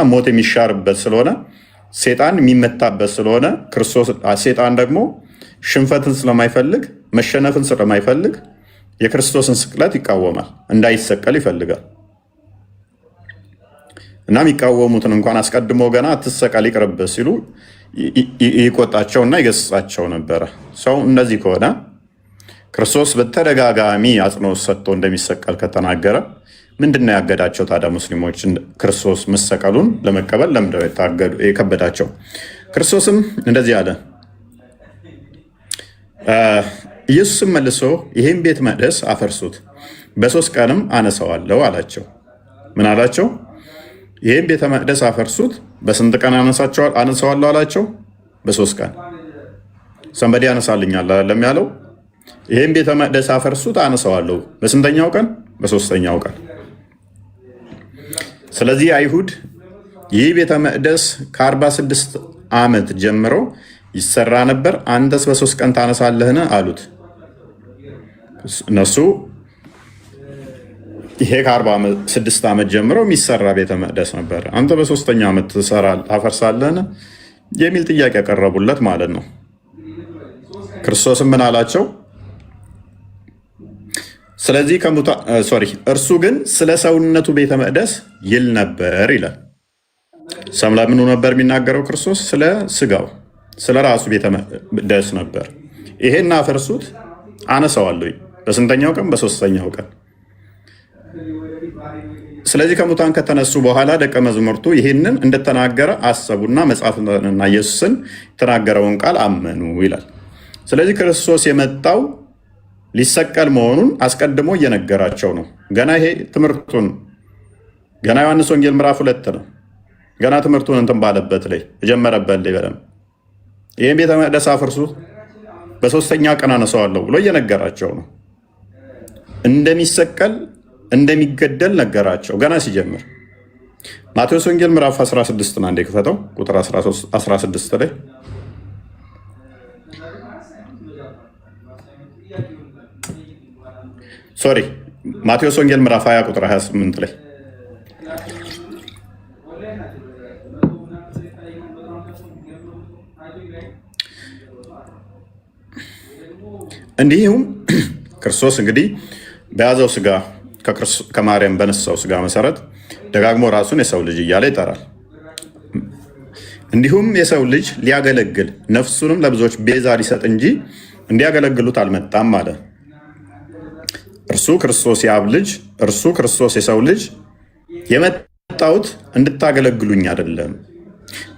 ሞት የሚሻርበት ስለሆነ ሴጣን የሚመታበት ስለሆነ ክርስቶስ ሴጣን ደግሞ ሽንፈትን ስለማይፈልግ መሸነፍን ስለማይፈልግ የክርስቶስን ስቅለት ይቃወማል፣ እንዳይሰቀል ይፈልጋል። እና የሚቃወሙትን እንኳን አስቀድሞ ገና አትሰቀል ይቅርብህ ሲሉ ይቆጣቸውና ይገስጻቸው ነበረ። ሰው እንደዚህ ከሆነ ክርስቶስ በተደጋጋሚ አጽንኦት ሰጥቶ እንደሚሰቀል ከተናገረ ምንድነው ያገዳቸው ታዲያ ሙስሊሞች ክርስቶስ መሰቀሉን ለመቀበል ለምንድነው የከበዳቸው? ክርስቶስም እንደዚህ አለ። ኢየሱስም መልሶ ይህን ቤተ መቅደስ አፈርሱት፣ በ3 ቀንም አነሳዋለሁ አላቸው። ምን አላቸው? ይህን ቤተ መቅደስ አፈርሱት፣ በስንት ቀን አነሳዋለሁ አላቸው? በ3 ቀን። ሰንበዴ ያነሳልኛል አይደለም ያለው? ይህን ቤተ መቅደስ አፈርሱት አነሳዋለሁ፣ በስንተኛው ቀን? በ3ኛው ቀን። ስለዚህ አይሁድ ይህ ቤተ መቅደስ ከ46 ዓመት ጀምሮ ይሰራ ነበር፣ አንተስ በ3 ቀን ታነሳለህን አሉት። እነሱ ይሄ ከ46 ዓመት ጀምሮ የሚሰራ ቤተ መቅደስ ነበር፣ አንተ በ3ኛው ዓመት ታፈርሳለህን የሚል ጥያቄ ያቀረቡለት ማለት ነው። ክርስቶስም ምን አላቸው? ስለዚህ እርሱ ግን ስለ ሰውነቱ ቤተ መቅደስ ይል ነበር ይላል። ስለምኑ ነበር የሚናገረው? ክርስቶስ ስለ ስጋው ስለ ራሱ ቤተ መቅደስ ነበር። ይሄን አፈርሱት አነሳዋለሁ፣ በስንተኛው ቀን? በ3ኛው ቀን። ስለዚህ ከሙታን ከተነሱ በኋላ ደቀ መዛሙርቱ ይህንን እንደተናገረ አሰቡና መጽሐፍና ኢየሱስን የተናገረውን ቃል አመኑ ይላል። ስለዚህ ክርስቶስ የመጣው ሊሰቀል መሆኑን አስቀድሞ እየነገራቸው ነው። ገና ይሄ ትምህርቱን ገና ዮሐንስ ወንጌል ምዕራፍ 2 ነው። ገና ትምህርቱን እንትን ባለበት ላይ የጀመረበት ላይ በደምብ ይህን ቤተ መቅደስ አፍርሱት በ3ኛ ቀን አነሳዋለሁ ብሎ እየነገራቸው ነው። እንደሚሰቀል እንደሚገደል ነገራቸው ገና ሲጀምር። ማቴዎስ ወንጌል ምዕራፍ 16 አንዴ ክፈተው፣ ቁጥር 16 ላይ ማቴዎስ ወንጌል ምዕራፍ 20 ቁጥር 28 ላይ እንዲሁም ክርስቶስ እንግዲህ በያዘው ስጋ ከማርያም በነሳው ስጋ መሰረት ደጋግሞ ራሱን የሰው ልጅ እያለ ይጠራል። እንዲሁም የሰው ልጅ ሊያገለግል ነፍሱንም ለብዙዎች ቤዛ ሊሰጥ እንጂ እንዲያገለግሉት አልመጣም አለ። እርሱ ክርስቶስ የአብ ልጅ፣ እርሱ ክርስቶስ የሰው ልጅ የመጣሁት እንድታገለግሉኝ አይደለም፣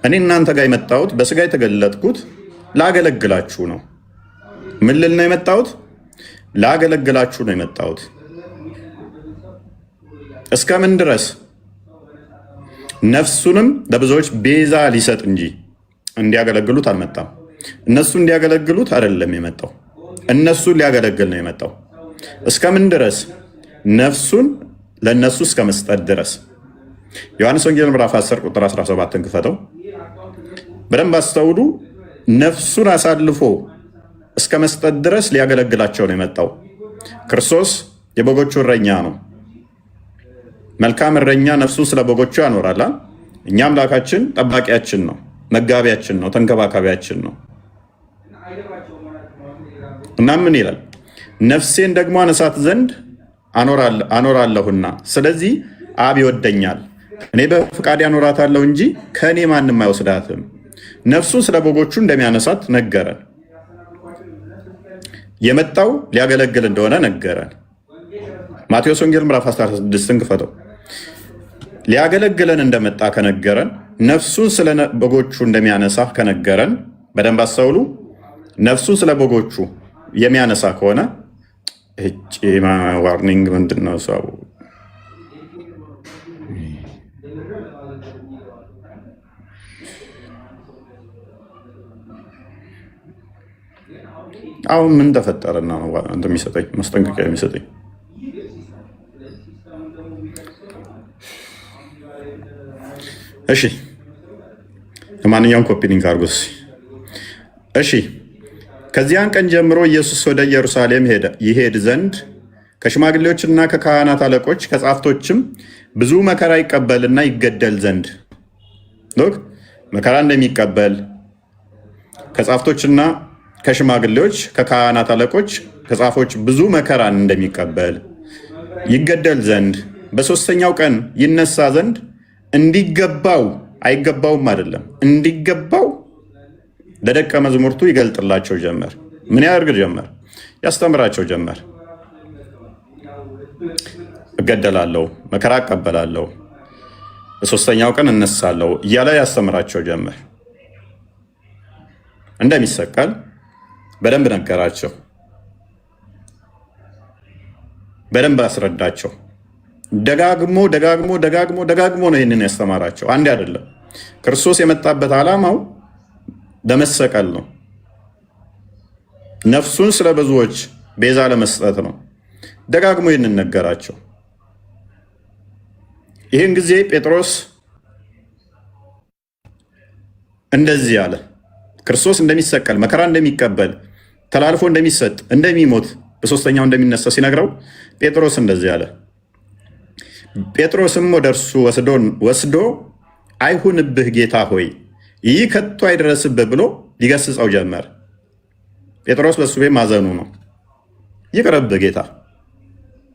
እኔ እናንተ ጋር የመጣሁት በስጋ የተገለጥኩት ላገለግላችሁ ነው። ምን ልል ነው የመጣሁት? ላገለግላችሁ ነው የመጣሁት። እስከ ምን ድረስ? ነፍሱንም ለብዙዎች ቤዛ ሊሰጥ እንጂ እንዲያገለግሉት አልመጣም። እነሱ እንዲያገለግሉት አይደለም የመጣው፣ እነሱን ሊያገለግል ነው የመጣው። እስከ ምን ድረስ? ነፍሱን ለነሱ እስከ መስጠት ድረስ። ዮሐንስ ወንጌል ምዕራፍ 10 ቁጥር 17 ክፈተው፣ በደንብ አስተውሉ። ነፍሱን አሳልፎ እስከ መስጠት ድረስ ሊያገለግላቸው ነው የመጣው። ክርስቶስ የበጎቹ እረኛ ነው። መልካም እረኛ ነፍሱን ስለ በጎቹ ያኖራል። እኛ አምላካችን ጠባቂያችን ነው፣ መጋቢያችን ነው፣ ተንከባካቢያችን ነው። እና ምን ይላል? ነፍሴን ደግሞ አነሳት ዘንድ አኖራለሁና፣ ስለዚህ አብ ይወደኛል፣ እኔ በፍቃድ ያኖራታለሁ እንጂ ከእኔ ማንም አይወስዳትም። ነፍሱን ስለ በጎቹ እንደሚያነሳት ነገረን። የመጣው ሊያገለግል እንደሆነ ነገረን። ማቴዎስ ወንጌል ምዕራፍ 16 ክፈተው። ሊያገለግለን እንደመጣ ከነገረን፣ ነፍሱን ስለ በጎቹ እንደሚያነሳ ከነገረን፣ በደንብ አስተውሉ። ነፍሱን ስለ በጎቹ የሚያነሳ ከሆነ ዋርኒንግ ምንድን ነው? ሰው አሁን ምን ተፈጠረና ነው እንደሚሰጠኝ ማስጠንቀቂያ የሚሰጠኝ? እሺ ለማንኛውም ኮፒ ሊንክ አድርጉት። እሺ ከዚያን ቀን ጀምሮ ኢየሱስ ወደ ኢየሩሳሌም ይሄድ ዘንድ ከሽማግሌዎችና ከካህናት አለቆች ከጻፍቶችም ብዙ መከራ ይቀበልና ይገደል ዘንድ ሎክ መከራ እንደሚቀበል ከጻፍቶችና ከሽማግሌዎች ከካህናት አለቆች ከጻፎች ብዙ መከራን እንደሚቀበል ይገደል ዘንድ በሶስተኛው ቀን ይነሳ ዘንድ እንዲገባው አይገባውም አይደለም እንዲገባው ለደቀ መዝሙርቱ ይገልጥላቸው ጀመር። ምን ያደርግ ጀመር? ያስተምራቸው ጀመር። እገደላለሁ፣ መከራ እቀበላለሁ፣ በሶስተኛው ቀን እነሳለሁ እያለ ያስተምራቸው ጀመር። እንደሚሰቀል በደንብ ነገራቸው፣ በደንብ አስረዳቸው። ደጋግሞ ደጋግሞ ደጋግሞ ደጋግሞ ነው ይህንን ያስተማራቸው። አንድ አይደለም። ክርስቶስ የመጣበት ዓላማው ለመሰቀል ነው። ነፍሱን ስለ ብዙዎች ቤዛ ለመስጠት ነው። ደጋግሞ ይህንን ነገራቸው። ይህን ጊዜ ጴጥሮስ እንደዚህ አለ። ክርስቶስ እንደሚሰቀል መከራ እንደሚቀበል ተላልፎ እንደሚሰጥ እንደሚሞት በሶስተኛው እንደሚነሳ ሲነግረው ጴጥሮስ እንደዚህ አለ። ጴጥሮስም ወደ እርሱ ወስዶ አይሁንብህ ጌታ ሆይ ይህ ከቶ አይደረስብህ ብሎ ሊገስጸው ጀመር። ጴጥሮስ በሱ ቤት ማዘኑ ነው። ይቅርብህ ጌታ፣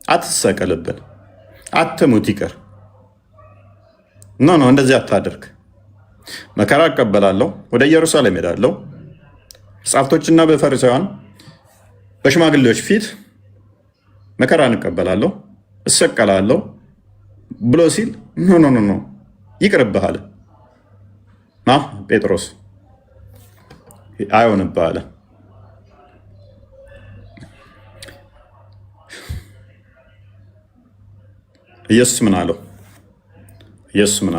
አትሰቀልብን፣ አትሙት፣ ይቅር ኖ እንደዚህ አታድርግ። መከራ እቀበላለሁ፣ ወደ ኢየሩሳሌም ሄዳለሁ፣ ጻፍቶችና በፈሪሳውያን በሽማግሌዎች ፊት መከራ እንቀበላለሁ፣ እሰቀላለሁ ብሎ ሲል ኖ ይቅርብህ አለ። ጴጥሮስ አይሆንብህ አለ። ኢየሱስ ምን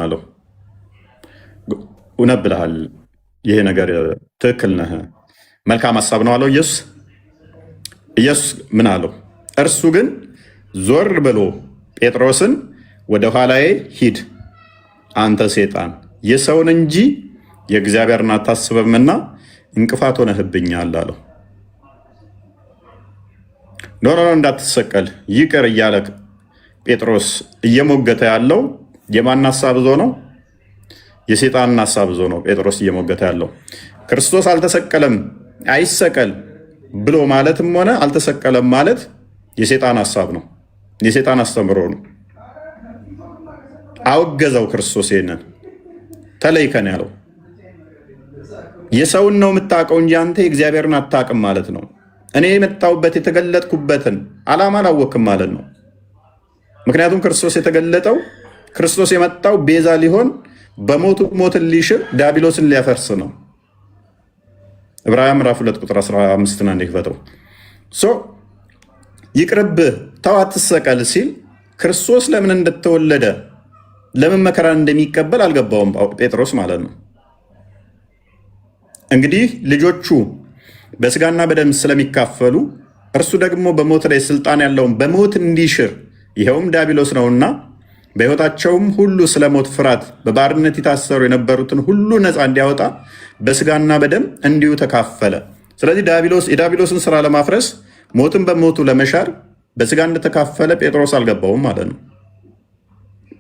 አለው? እውነት ብለሃል፣ ይሄ ነገር ትክክል ነህ፣ መልካም ሀሳብ ነው አለው ኢየሱስ ምን አለው? እርሱ ግን ዞር ብሎ ጴጥሮስን ወደ ኋላዬ ሂድ አንተ ሴጣን፣ የሰውን እንጂ የእግዚአብሔርን አታስብምና እንቅፋት ሆነህብኛል አለው። ኖ እንዳትሰቀል ይቅር እያለ ጴጥሮስ እየሞገተ ያለው የማን ሀሳብ ይዞ ነው? የሴጣንን ሀሳብ ይዞ ነው ጴጥሮስ እየሞገተ ያለው። ክርስቶስ አልተሰቀለም አይሰቀል ብሎ ማለትም ሆነ አልተሰቀለም ማለት የሴጣን ሀሳብ ነው፣ የሴጣን አስተምሮ ነው። አወገዘው ክርስቶስ። ይሄንን ተለይከን ያለው የሰውን ነው የምታውቀው እንጂ አንተ የእግዚአብሔርን አታውቅም ማለት ነው። እኔ የመጣሁበት የተገለጥኩበትን ዓላማ አላወቅም ማለት ነው። ምክንያቱም ክርስቶስ የተገለጠው ክርስቶስ የመጣው ቤዛ ሊሆን በሞቱ ሞትን ሊሽር ዲያብሎስን ሊያፈርስ ነው። ዕብራውያን ምዕራፍ 2 ቁጥር 15 ና እንዲክፈተው ይቅርብህ ተው አትሰቀል ሲል ክርስቶስ ለምን እንደተወለደ ለምን መከራ እንደሚቀበል አልገባውም ጴጥሮስ ማለት ነው። እንግዲህ ልጆቹ በስጋና በደም ስለሚካፈሉ እርሱ ደግሞ በሞት ላይ ስልጣን ያለውን በሞት እንዲሽር ይኸውም ዲያብሎስ ነውና በሕይወታቸውም ሁሉ ስለ ሞት ፍርሃት በባርነት የታሰሩ የነበሩትን ሁሉ ነፃ እንዲያወጣ በስጋና በደም እንዲሁ ተካፈለ። ስለዚህ የዲያብሎስን ስራ ለማፍረስ ሞትን በሞቱ ለመሻር በስጋ እንደተካፈለ ጴጥሮስ አልገባውም ማለት ነው።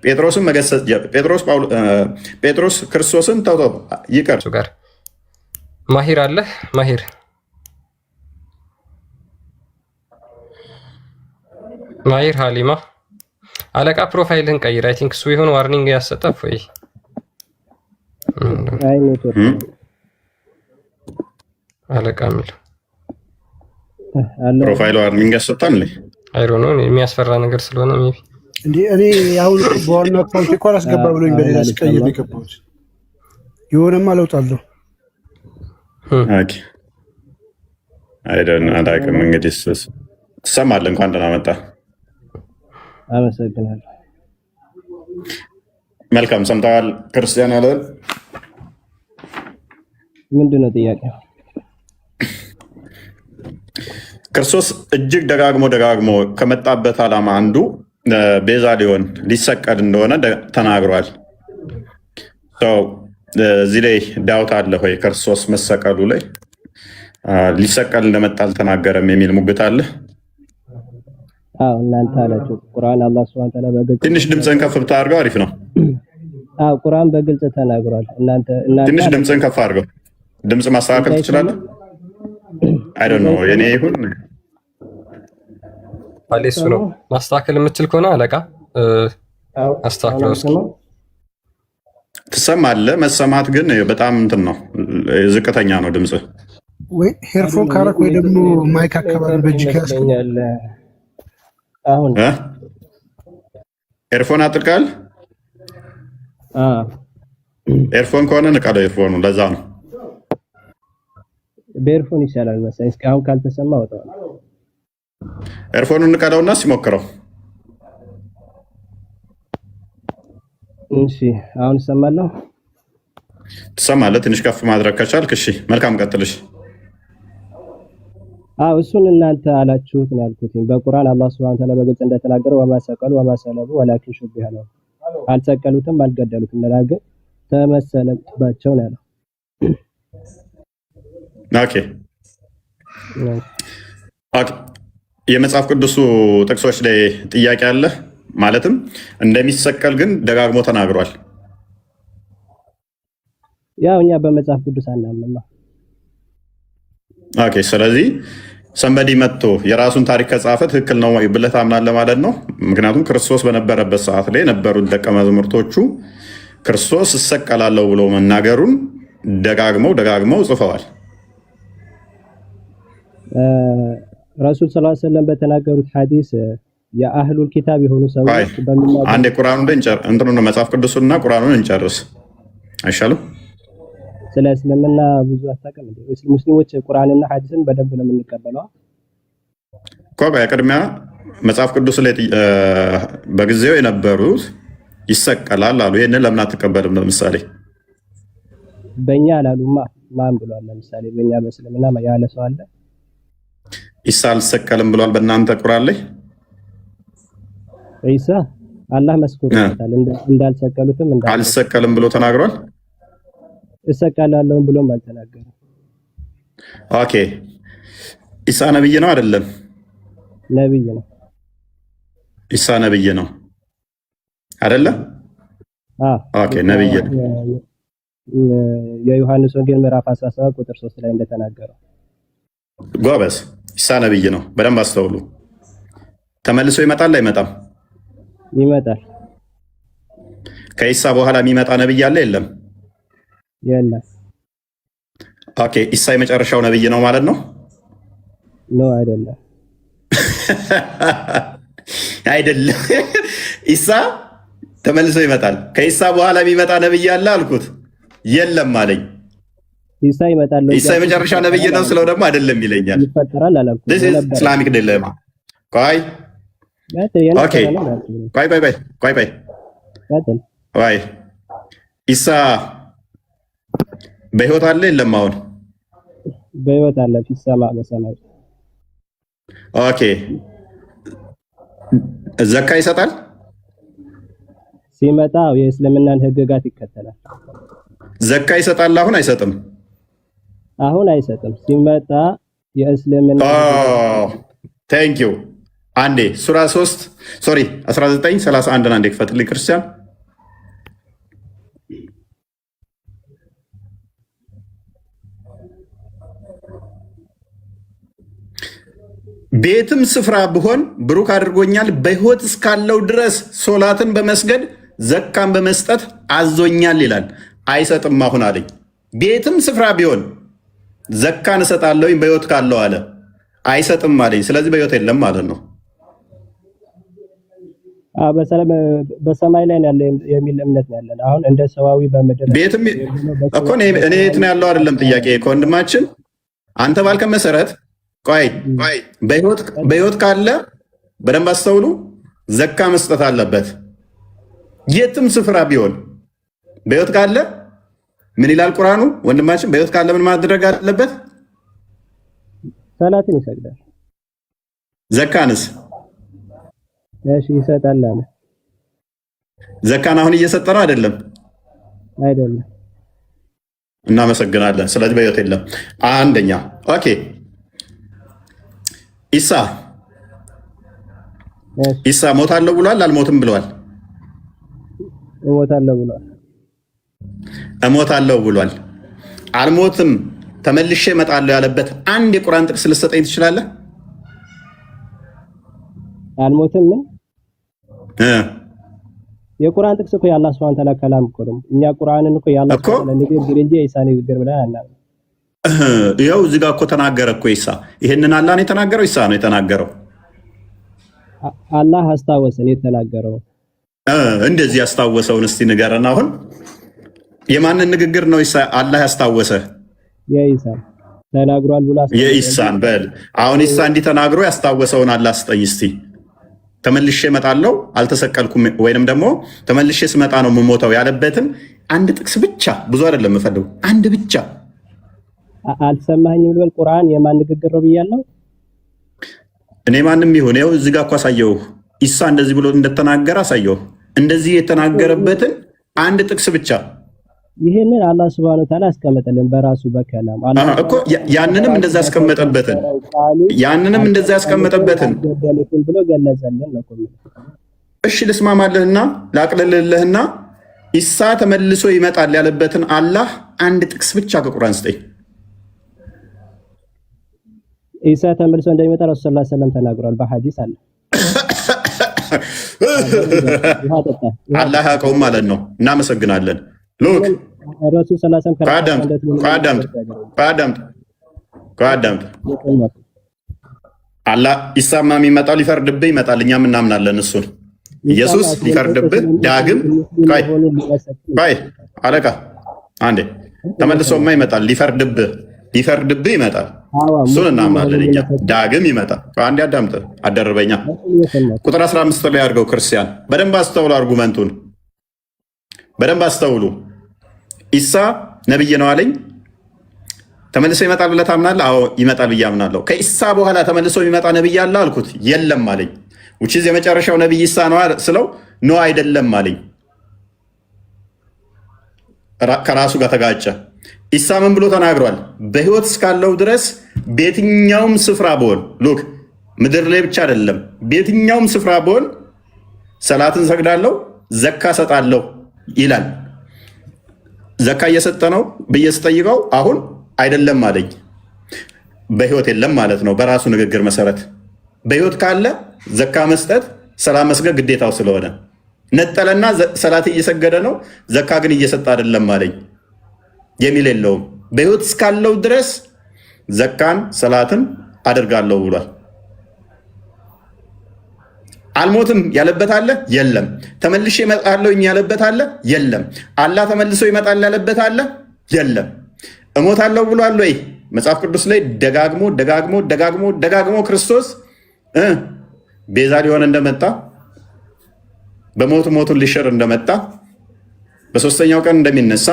ጴጥሮስን መገሰጽ ጴጥሮስ ክርስቶስን ተው ይቅር ጋር ማሂር አለ ማሂር ሀሊማ አለቃ ፕሮፋይልህን ቀይር። አይ ቲንክ እሱ ይሁን ዋርኒንግ ያሰጠፍ ወይ አለቃ የሚል ፕሮፋይል ዋርኒንግ ያሰጣል። አይሮ ነው የሚያስፈራ ነገር ስለሆነ ሜቢ እንዴ እኔ አሁን በዋና አካውንት እኮ አላስገባ ብሎኝ በሌላ ስቀይር ነው የገባሁት። የሆነማ ለውጥ አለው። ኦኬ አይደን አላውቅም። እንግዲህ ትሰማለህ። እንኳን ደህና መጣ። አመሰግናለሁ። መልካም ሰምተዋል። ክርስቲያን አለ ምንድን ነው ጥያቄው? ክርስቶስ እጅግ ደጋግሞ ከመጣበት ዓላማ አንዱ ቤዛ ሊሆን ሊሰቀል እንደሆነ ተናግሯል። እዚህ ላይ ዳውት አለ ወይ? ክርስቶስ መሰቀሉ ላይ ሊሰቀል እንደመጣ አልተናገረም የሚል ሙግት አለ። እናንተ አላችሁ ቁርአን አላህ ሱብሃነሁ ወተዓላ በግልጽ ትንሽ ድምፅህን ከፍ ብታደርገው አሪፍ ነው። ቁርአን በግልጽ ተናግሯል። እናንተ ትንሽ ድምፅን ከፍ አድርገው። ድምፅ ማስተካከል ትችላለህ? አይ ዶንት ኖ የኔ ይሁን አለሱ ነው ማስተካከል የምትችል ከሆነ አለቃ አስተካክለው እስኪ። ትሰማለህ? መሰማት ግን በጣም እንትን ነው፣ ዝቅተኛ ነው ድምፅ። ወይ ሄርፎን ካረክ ወይ ደግሞ ማይክ አካባቢ በእጅ ከያዝኩ አሁን ኤርፎን አጥልቃል። ኤርፎን ከሆነ ንቀለው ኤርፎኑ። ለዛ ነው በኤርፎን ይሻላል መሰለኝ። እስካሁን ካልተሰማ ወጣው። ኤርፎኑን ንቀለውና ሲሞክረው። እሺ አሁን ሰማለሁ። ትሰማለህ? ትንሽ ከፍ ማድረግ ከቻልክ እሺ፣ መልካም ቀጥልሽ። እሱን እናንተ አላችሁት ነው ያልኩት። በቁርአን አላህ Subhanahu Wa Ta'ala በግልጽ እንደተናገረው ወማ ሰቀሉ ወማ ሰለቡ ወላኪን ሹቢሃ ነው። አልሰቀሉትም አልገደሉትም፣ ነገር ግን ተመሰለባቸው ነው ያለው። ኦኬ የመጽሐፍ ቅዱሱ ጥቅሶች ላይ ጥያቄ አለ። ማለትም እንደሚሰቀል ግን ደጋግሞ ተናግሯል። ያው እኛ በመጽሐፍ ቅዱስ አናምንማ። ኦኬ ስለዚህ ሰንበዲ መጥቶ የራሱን ታሪክ ከጻፈ ትክክል ነው ብለህ ታምናለህ ማለት ነው። ምክንያቱም ክርስቶስ በነበረበት ሰዓት ላይ የነበሩት ደቀ መዛሙርቶቹ ክርስቶስ እሰቀላለሁ ብሎ መናገሩን ደጋግመው ጽፈዋል። ረሱል ሰለላሁ ዐለይሂ ወሰለም በተናገሩት ሐዲስ የአህሉል ኪታብ የሆኑ ሰዎች በሚናገሩት አንዴ ቁርአኑን እንትኑን መጽሐፍ ቅዱስና ቁርአኑን እንጨርስ አይሻልም? ስለ እስልምና ብዙ አታውቅም እንዴ? ሙስሊሞች ቁርአንና ሐዲስን በደንብ ነው የምንቀበለው እኮ። በቅድሚያ መጽሐፍ ቅዱስ ላይ በጊዜው የነበሩት ይሰቀላል አሉ። ይሄንን ለምን አትቀበልም? ለምሳሌ በእኛ አላሉማ። ማን ብሏል? ለምሳሌ በእኛ በእስልምና ያለ ሰው አለ? ኢሳ አልሰቀልም ብሏል በእናንተ ቁርአን ላይ? ኢሳ አላህ መስክሮታል እንዳልሰቀሉትም አልሰቀልም ብሎ ተናግሯል። እሰቀላለሁ ብሎም አልተናገረም። ኦኬ ኢሳ ነብይ ነው አይደለም? ነብይ ነው። ኢሳ ነብይ ነው አይደለም? ኦኬ ነብይ ነው። የዮሐንስ ወንጌል ምዕራፍ 17 ቁጥር 3 ላይ እንደተናገረው ጎበዝ፣ ኢሳ ነብይ ነው። በደንብ አስተውሉ። ተመልሶ ይመጣል አይመጣም? ይመጣል። ከኢሳ በኋላ የሚመጣ ነብይ አለ የለም? የለም። ኦኬ ኢሳ የመጨረሻው ነብይ ነው ማለት ነው? ነው አይደለም? አይደለም። ኢሳ ተመልሶ ይመጣል። ከኢሳ በኋላ የሚመጣ ነብይ አለ አልኩት። የለም አለኝ። ኢሳ ይመጣል። ኢሳ የመጨረሻ ነብይ ነው ስለው ደግሞ አይደለም ይለኛል። ይፈጠራል አላልኩም። ኢስላሚክ ዲሌማ። ቆይ ኦኬ ቆይ ኢሳ በህይወት አለ የለም? አሁን በህይወት አለ። ፊሰማ በሰማይ። ኦኬ ዘካ ይሰጣል? ሲመጣ የእስልምናን ህግጋት ይከተላል። ዘካ ይሰጣል? አሁን አይሰጥም። አሁን አይሰጥም። ሲመጣ የእስልምና ቴንክ ዩ። አንዴ ሱራ 19:31 አንዴ ክፈትልኝ ክርስቲያን። ቤትም ስፍራ ብሆን ብሩክ አድርጎኛል፣ በህይወት እስካለው ድረስ ሶላትን በመስገድ ዘካን በመስጠት አዞኛል ይላል። አይሰጥም አሁን አለኝ። ቤትም ስፍራ ቢሆን ዘካን እሰጣለሁኝ በህይወት ካለው አለ። አይሰጥም አለኝ። ስለዚህ በህይወት የለም ማለት ነው። በሰማይ ላይ ያለ የሚል እምነት ነው ያለን። አሁን እንደ ሰዋዊ በምድር ቤትም እኮ እኔ የት ነው ያለው አይደለም ጥያቄ ከወንድማችን አንተ ባልከ መሰረት ቆይ በህይወት ካለ በደንብ አስተውሉ፣ ዘካ መስጠት አለበት። የትም ስፍራ ቢሆን በህይወት ካለ ምን ይላል ቁርአኑ? ወንድማችን በህይወት ካለ ምን ማድረግ አለበት? ሰላትን ይሰግዳል። ዘካንስ? እሺ ይሰጣል አለ። ዘካን አሁን እየሰጠ ነው አይደለም? አይደለም። እናመሰግናለን። ስለዚህ በህይወት የለም። አንደኛ ኦኬ። ኢሳ ሞታለሁ ብሏል አልሞትም ብሏል? ሞታለሁ ብሏል። እሞታለሁ ብሏል። አልሞትም ተመልሼ እመጣለሁ ያለበት አንድ የቁርአን ጥቅስ ልትሰጠኝ ትችላለህ? አልሞትም ምን የቁርአን ጥቅስ እኮ የአላህ ሱብሃነሁ ወተዓላ ከላም እኮ ነው። እኛ ቁርአንን እኮ የአላህ ሱብሃነሁ ወተዓላ ንግግር እንጂ የኢሳ ንግግር ብለን አናምንም። ይኸው እዚህ ጋር እኮ ተናገረ እኮ ኢሳ። ይሄንን አላህ ነው የተናገረው? ኢሳ ነው የተናገረው? አላህ አስታወሰን የተናገረው። እንደዚህ ያስታወሰውን እስቲ ንገረን። አሁን የማንን ንግግር ነው ኢሳ አላህ ያስታወሰ? የኢሳ ተናግሯል ብሎ የኢሳን በል። አሁን ኢሳ እንዲህ ተናግሮ ያስታወሰውን አላህ ስጠኝ እስቲ። ተመልሼ እመጣለሁ አልተሰቀልኩም፣ ወይንም ደግሞ ተመልሼ ስመጣ ነው የምሞተው ያለበትን አንድ ጥቅስ ብቻ፣ ብዙ አይደለም የምፈልገው፣ አንድ ብቻ። አልሰማኸኝም ልበል? ቁርአን የማን ንግግር ነው ብያለሁ? እኔ ማንም ይሁን ይኸው እዚህ ጋር እኮ አሳየው። ኢሳ እንደዚህ ብሎ እንደተናገረ አሳየው። እንደዚህ የተናገረበትን አንድ ጥቅስ ብቻ። ይሄንን አላህ Subhanahu Wa Ta'ala አስቀመጠልን በራሱ በከላም እኮ ያንንም እንደዛ ያስቀመጠበትን ብሎ ገለጸልን ነው። እሺ ልስማማለህና ላቅልልልህና ኢሳ ተመልሶ ይመጣል ያለበትን አላህ አንድ ጥቅስ ብቻ ከቁርአን ስጠኝ። ኢሳ ተመልሶ እንደሚመጣ ረሱላህ ሰለላሁ ዐለይሂ ወሰለም ተናግሯል በሐዲስ አለ። አላህ ያውቀውም ማለት ነው። እናመሰግናለን። ሉክ ረሱል ሰለላሁ ዐለይሂ ወሰለም ከአዳም አላህ ኢሳማ የሚመጣው ሊፈርድብህ ይመጣል። እኛም እናምናለን እሱን። ኢየሱስ ሊፈርድብህ ዳግም ቆይ አለቃ አንዴ ተመልሶማ ይመጣል። ሊፈርድብህ ይመጣል። እሱን እናምናለን እኛ። ዳግም ይመጣል። አንዴ አዳምጥ፣ አደረበኛ ቁጥር 15 ላይ አድርገው። ክርስቲያን በደንብ አስተውሉ፣ አርጉመንቱን በደንብ አስተውሉ። ኢሳ ነብይ ነው አለኝ። ተመልሶ ይመጣል ብለህ ታምናለህ? አዎ ይመጣል ብዬ አምናለሁ። ከኢሳ በኋላ ተመልሶ የሚመጣ ነብይ አለ አልኩት። የለም አለኝ። ውጪ የመጨረሻው ነብይ ኢሳ ነው ስለው ኖ አይደለም አለኝ። ከራሱ ጋር ተጋጨ። ኢሳ ምን ብሎ ተናግሯል? በህይወት እስካለው ድረስ በየትኛውም ስፍራ ብሆን፣ ሉክ ምድር ላይ ብቻ አይደለም፣ በየትኛውም ስፍራ ብሆን ሰላትን ሰግዳለሁ፣ ዘካ ሰጣለሁ ይላል። ዘካ እየሰጠ ነው ብዬ ስጠይቀው አሁን አይደለም አለኝ። በህይወት የለም ማለት ነው። በራሱ ንግግር መሰረት በህይወት ካለ ዘካ መስጠት፣ ሰላም መስገድ ግዴታው ስለሆነ ነጠለና ሰላት እየሰገደ ነው፣ ዘካ ግን እየሰጠ አይደለም አለኝ። የሚል የለውም። በህይወት እስካለው ድረስ ዘካን ሰላትን አደርጋለሁ ብሏል። አልሞትም ያለበት አለ? የለም። ተመልሼ እመጣለሁ ያለበት አለ? የለም። አላህ ተመልሶ ይመጣል ያለበት አለ? የለም። እሞታለሁ ብሏል ወይ? መጽሐፍ ቅዱስ ላይ ደጋግሞ ክርስቶስ ቤዛ ሊሆን እንደመጣ፣ በሞቱ ሞቱን ሊሽር እንደመጣ፣ በሶስተኛው ቀን እንደሚነሳ፣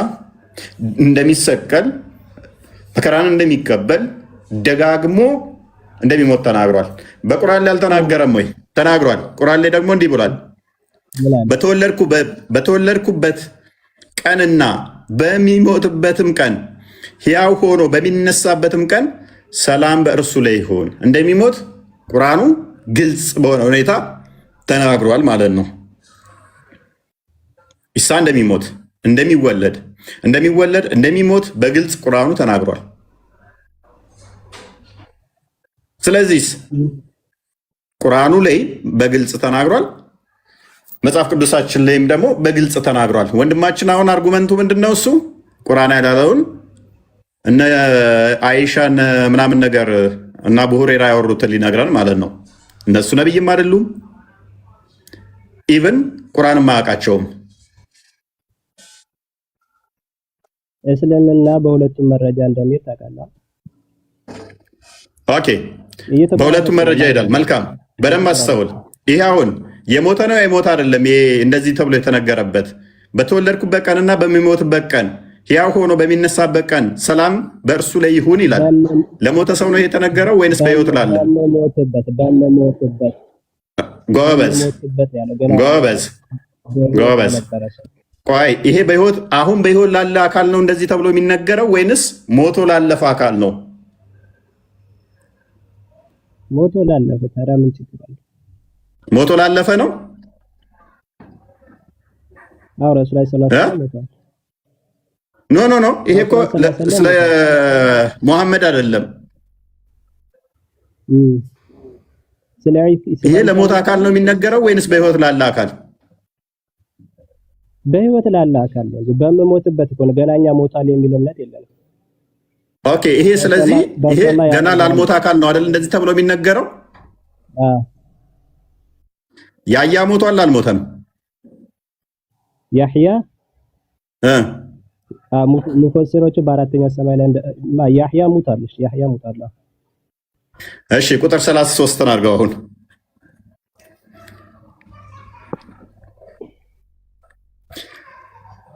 እንደሚሰቀል፣ መከራን እንደሚቀበል ደጋግሞ እንደሚሞት ተናግሯል። በቁርአን ላይ አልተናገረም ወይ? ተናግሯል። ቁርአን ላይ ደግሞ እንዲህ ብሏል፣ በተወለድኩበት ቀንና በሚሞትበትም ቀን ሕያው ሆኖ በሚነሳበትም ቀን ሰላም በእርሱ ላይ ይሁን። እንደሚሞት ቁርአኑ ግልጽ በሆነ ሁኔታ ተናግሯል ማለት ነው። ኢሳ እንደሚሞት በግልጽ ቁርአኑ ተናግሯል። ስለዚህ ቁርአኑ ላይ በግልጽ ተናግሯል፣ መጽሐፍ ቅዱሳችን ላይም ደግሞ በግልጽ ተናግሯል። ወንድማችን አሁን አርጉመንቱ ምንድነው? እሱ ቁርአን ያላለውን እነ አይሻን ምናምን ነገር እና አቡ ሁረይራ ያወሩትን ሊነግረን ማለት ነው። እነሱ ነብይም አይደሉም፣ ኢቭን ቁርአንም አያውቃቸውም። እስልምና በሁለቱም መረጃ እንደሚል ታውቃለህ። ኦኬ፣ በሁለቱም መረጃ ይሄዳል። መልካም፣ በደንብ አስተውል። ይሄ አሁን የሞተ ነው የሞተ አይደለም። ይሄ እንደዚህ ተብሎ የተነገረበት በተወለድኩበት ቀንና በሚሞትበት ቀን ሕያው ሆኖ በሚነሳበት ቀን ሰላም በእርሱ ላይ ይሁን ይላል። ለሞተ ሰው ነው የተነገረው ወይንስ በሕይወት ላለ? ጎበዝ። ቆይ ይሄ በሕይወት አሁን በሕይወት ላለ አካል ነው እንደዚህ ተብሎ የሚነገረው ወይንስ ሞቶ ላለፈ አካል ነው? ሞቶ ላለፈ። ታዲያ ምን ችግር አለ? ሞቶ ላለፈ ነው። አዎ ረሱላህ ሰለላሁ ዐለይሂ ወሰለም ኖ ይሄ እኮ ስለ ሙሐመድ አይደለም። ይሄ ለሞት አካል ነው የሚነገረው ወይንስ በህይወት ላለ አካል? በህይወት ላለ አካል ነው። በመሞትበት እኮ ነው። ገናኛ ሞታል የሚል እምነት የለንም። ኦኬ ይሄ ስለዚህ ይሄ ገና ላልሞት አካል ነው አይደል እንደዚህ ተብሎ የሚነገረው? ያህያ ሞቷል አልሞተም? ያህያ ሙፈሲሮቹ በአራተኛው ሰማይ ላይ ያህያ ሞታለሽ። ያህያ ሞታል። እሺ ቁጥር 33 አድርገው አሁን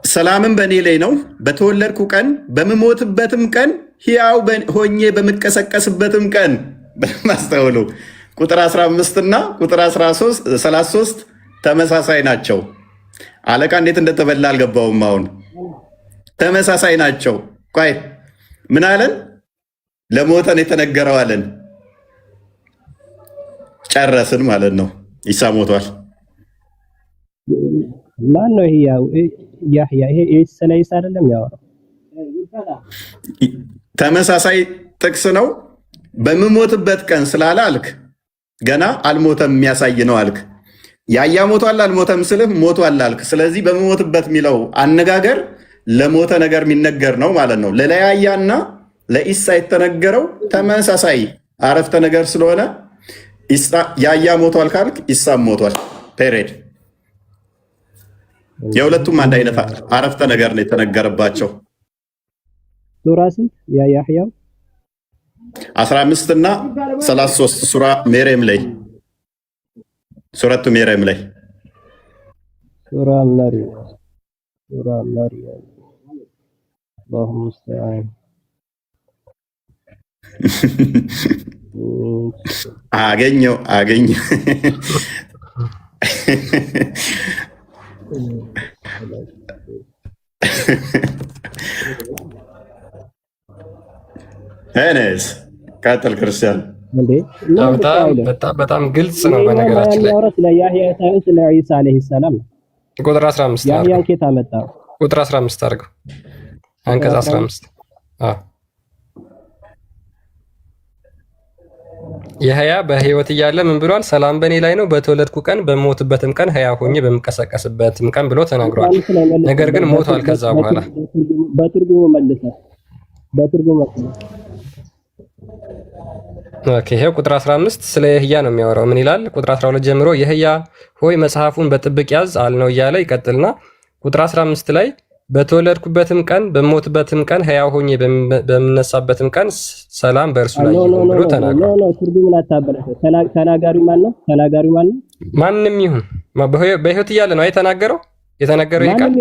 ሰላምን በእኔ ላይ ነው በተወለድኩ ቀን በምሞትበትም ቀን ሕያው ሆኜ በምቀሰቀስበትም ቀን በማስተውሉ ቁጥር 15 እና ቁጥር 33 ተመሳሳይ ናቸው። አለቃ እንዴት እንደተበላ አልገባውም። አሁን ተመሳሳይ ናቸው። ቆይ ምን አለን? ለሞተን የተነገረው አለን። ጨረስን ማለት ነው። ኢሳ ሞቷል። ማን ነው ይሄ? ያህያ ይሄ ስለ ኢሳ አይደለም ያወራው። ተመሳሳይ ጥቅስ ነው። በምሞትበት ቀን ስላላልክ ገና አልሞተም የሚያሳይ ነው አልክ። ያህያ ሞቷል አልሞተም ስልህ ሞቷል አልክ። ስለዚህ በምሞትበት የሚለው አነጋገር ለሞተ ነገር የሚነገር ነው ማለት ነው። ለያህያና ለኢሳ የተነገረው ተመሳሳይ አረፍተ ነገር ስለሆነ ያህያ ሞቷል ካልክ ኢሳም ሞቷል። ፔሬድ። የሁለቱም አንድ አይነት አረፍተ ነገር ነው የተነገረባቸው። ሱራ ስንት ያህያው? 15 እና 33 ሱራ መርየም ላይ ሱረቱ መርየም ላይ ሱራ መርየም አላሁ ሙስተዓን። አገኘው እኔስ ቀጥል ክርስቲያን። በጣም ግልጽ ነው። በነገራችን ላይ ስለ ያህያ ሳይሆን ስለ ኢሳ አለይሂ ሰላም ቁጥር 15 ያህያን ኬታ መጣ። ቁጥር 15 አድርገው አንቀጽ 15 ያህያ በህይወት እያለ ምን ብሏል? ሰላም በእኔ ላይ ነው በተወለድኩ ቀን በሞትበትም ቀን ሕያው ሆኜ በምቀሰቀስበትም ቀን ብሎ ተናግሯል። ነገር ግን ሞቷል። ከዛ በኋላ በትርጉሙ መልሰ ኦኬ ይሄው ቁጥር 15 ስለ ያህያ ነው የሚያወራው። ምን ይላል? ቁጥር 12 ጀምሮ ያህያ ሆይ መጽሐፉን በጥብቅ ያዝ አልነው እያለ ይቀጥልና ቁጥር 15 ላይ በተወለድኩበትም ቀን በሞትበትም ቀን ሕያው ሆኜ በምነሳበትም ቀን ሰላም በእርሱ ላይ ይሁን ብሎ ተናግሯል። ትርጉሙን አታበላሽ። ተናጋሪው ማን ነው? ማንም ይሁን በህይወት እያለ ነው የተናገረው ይሄ ቃል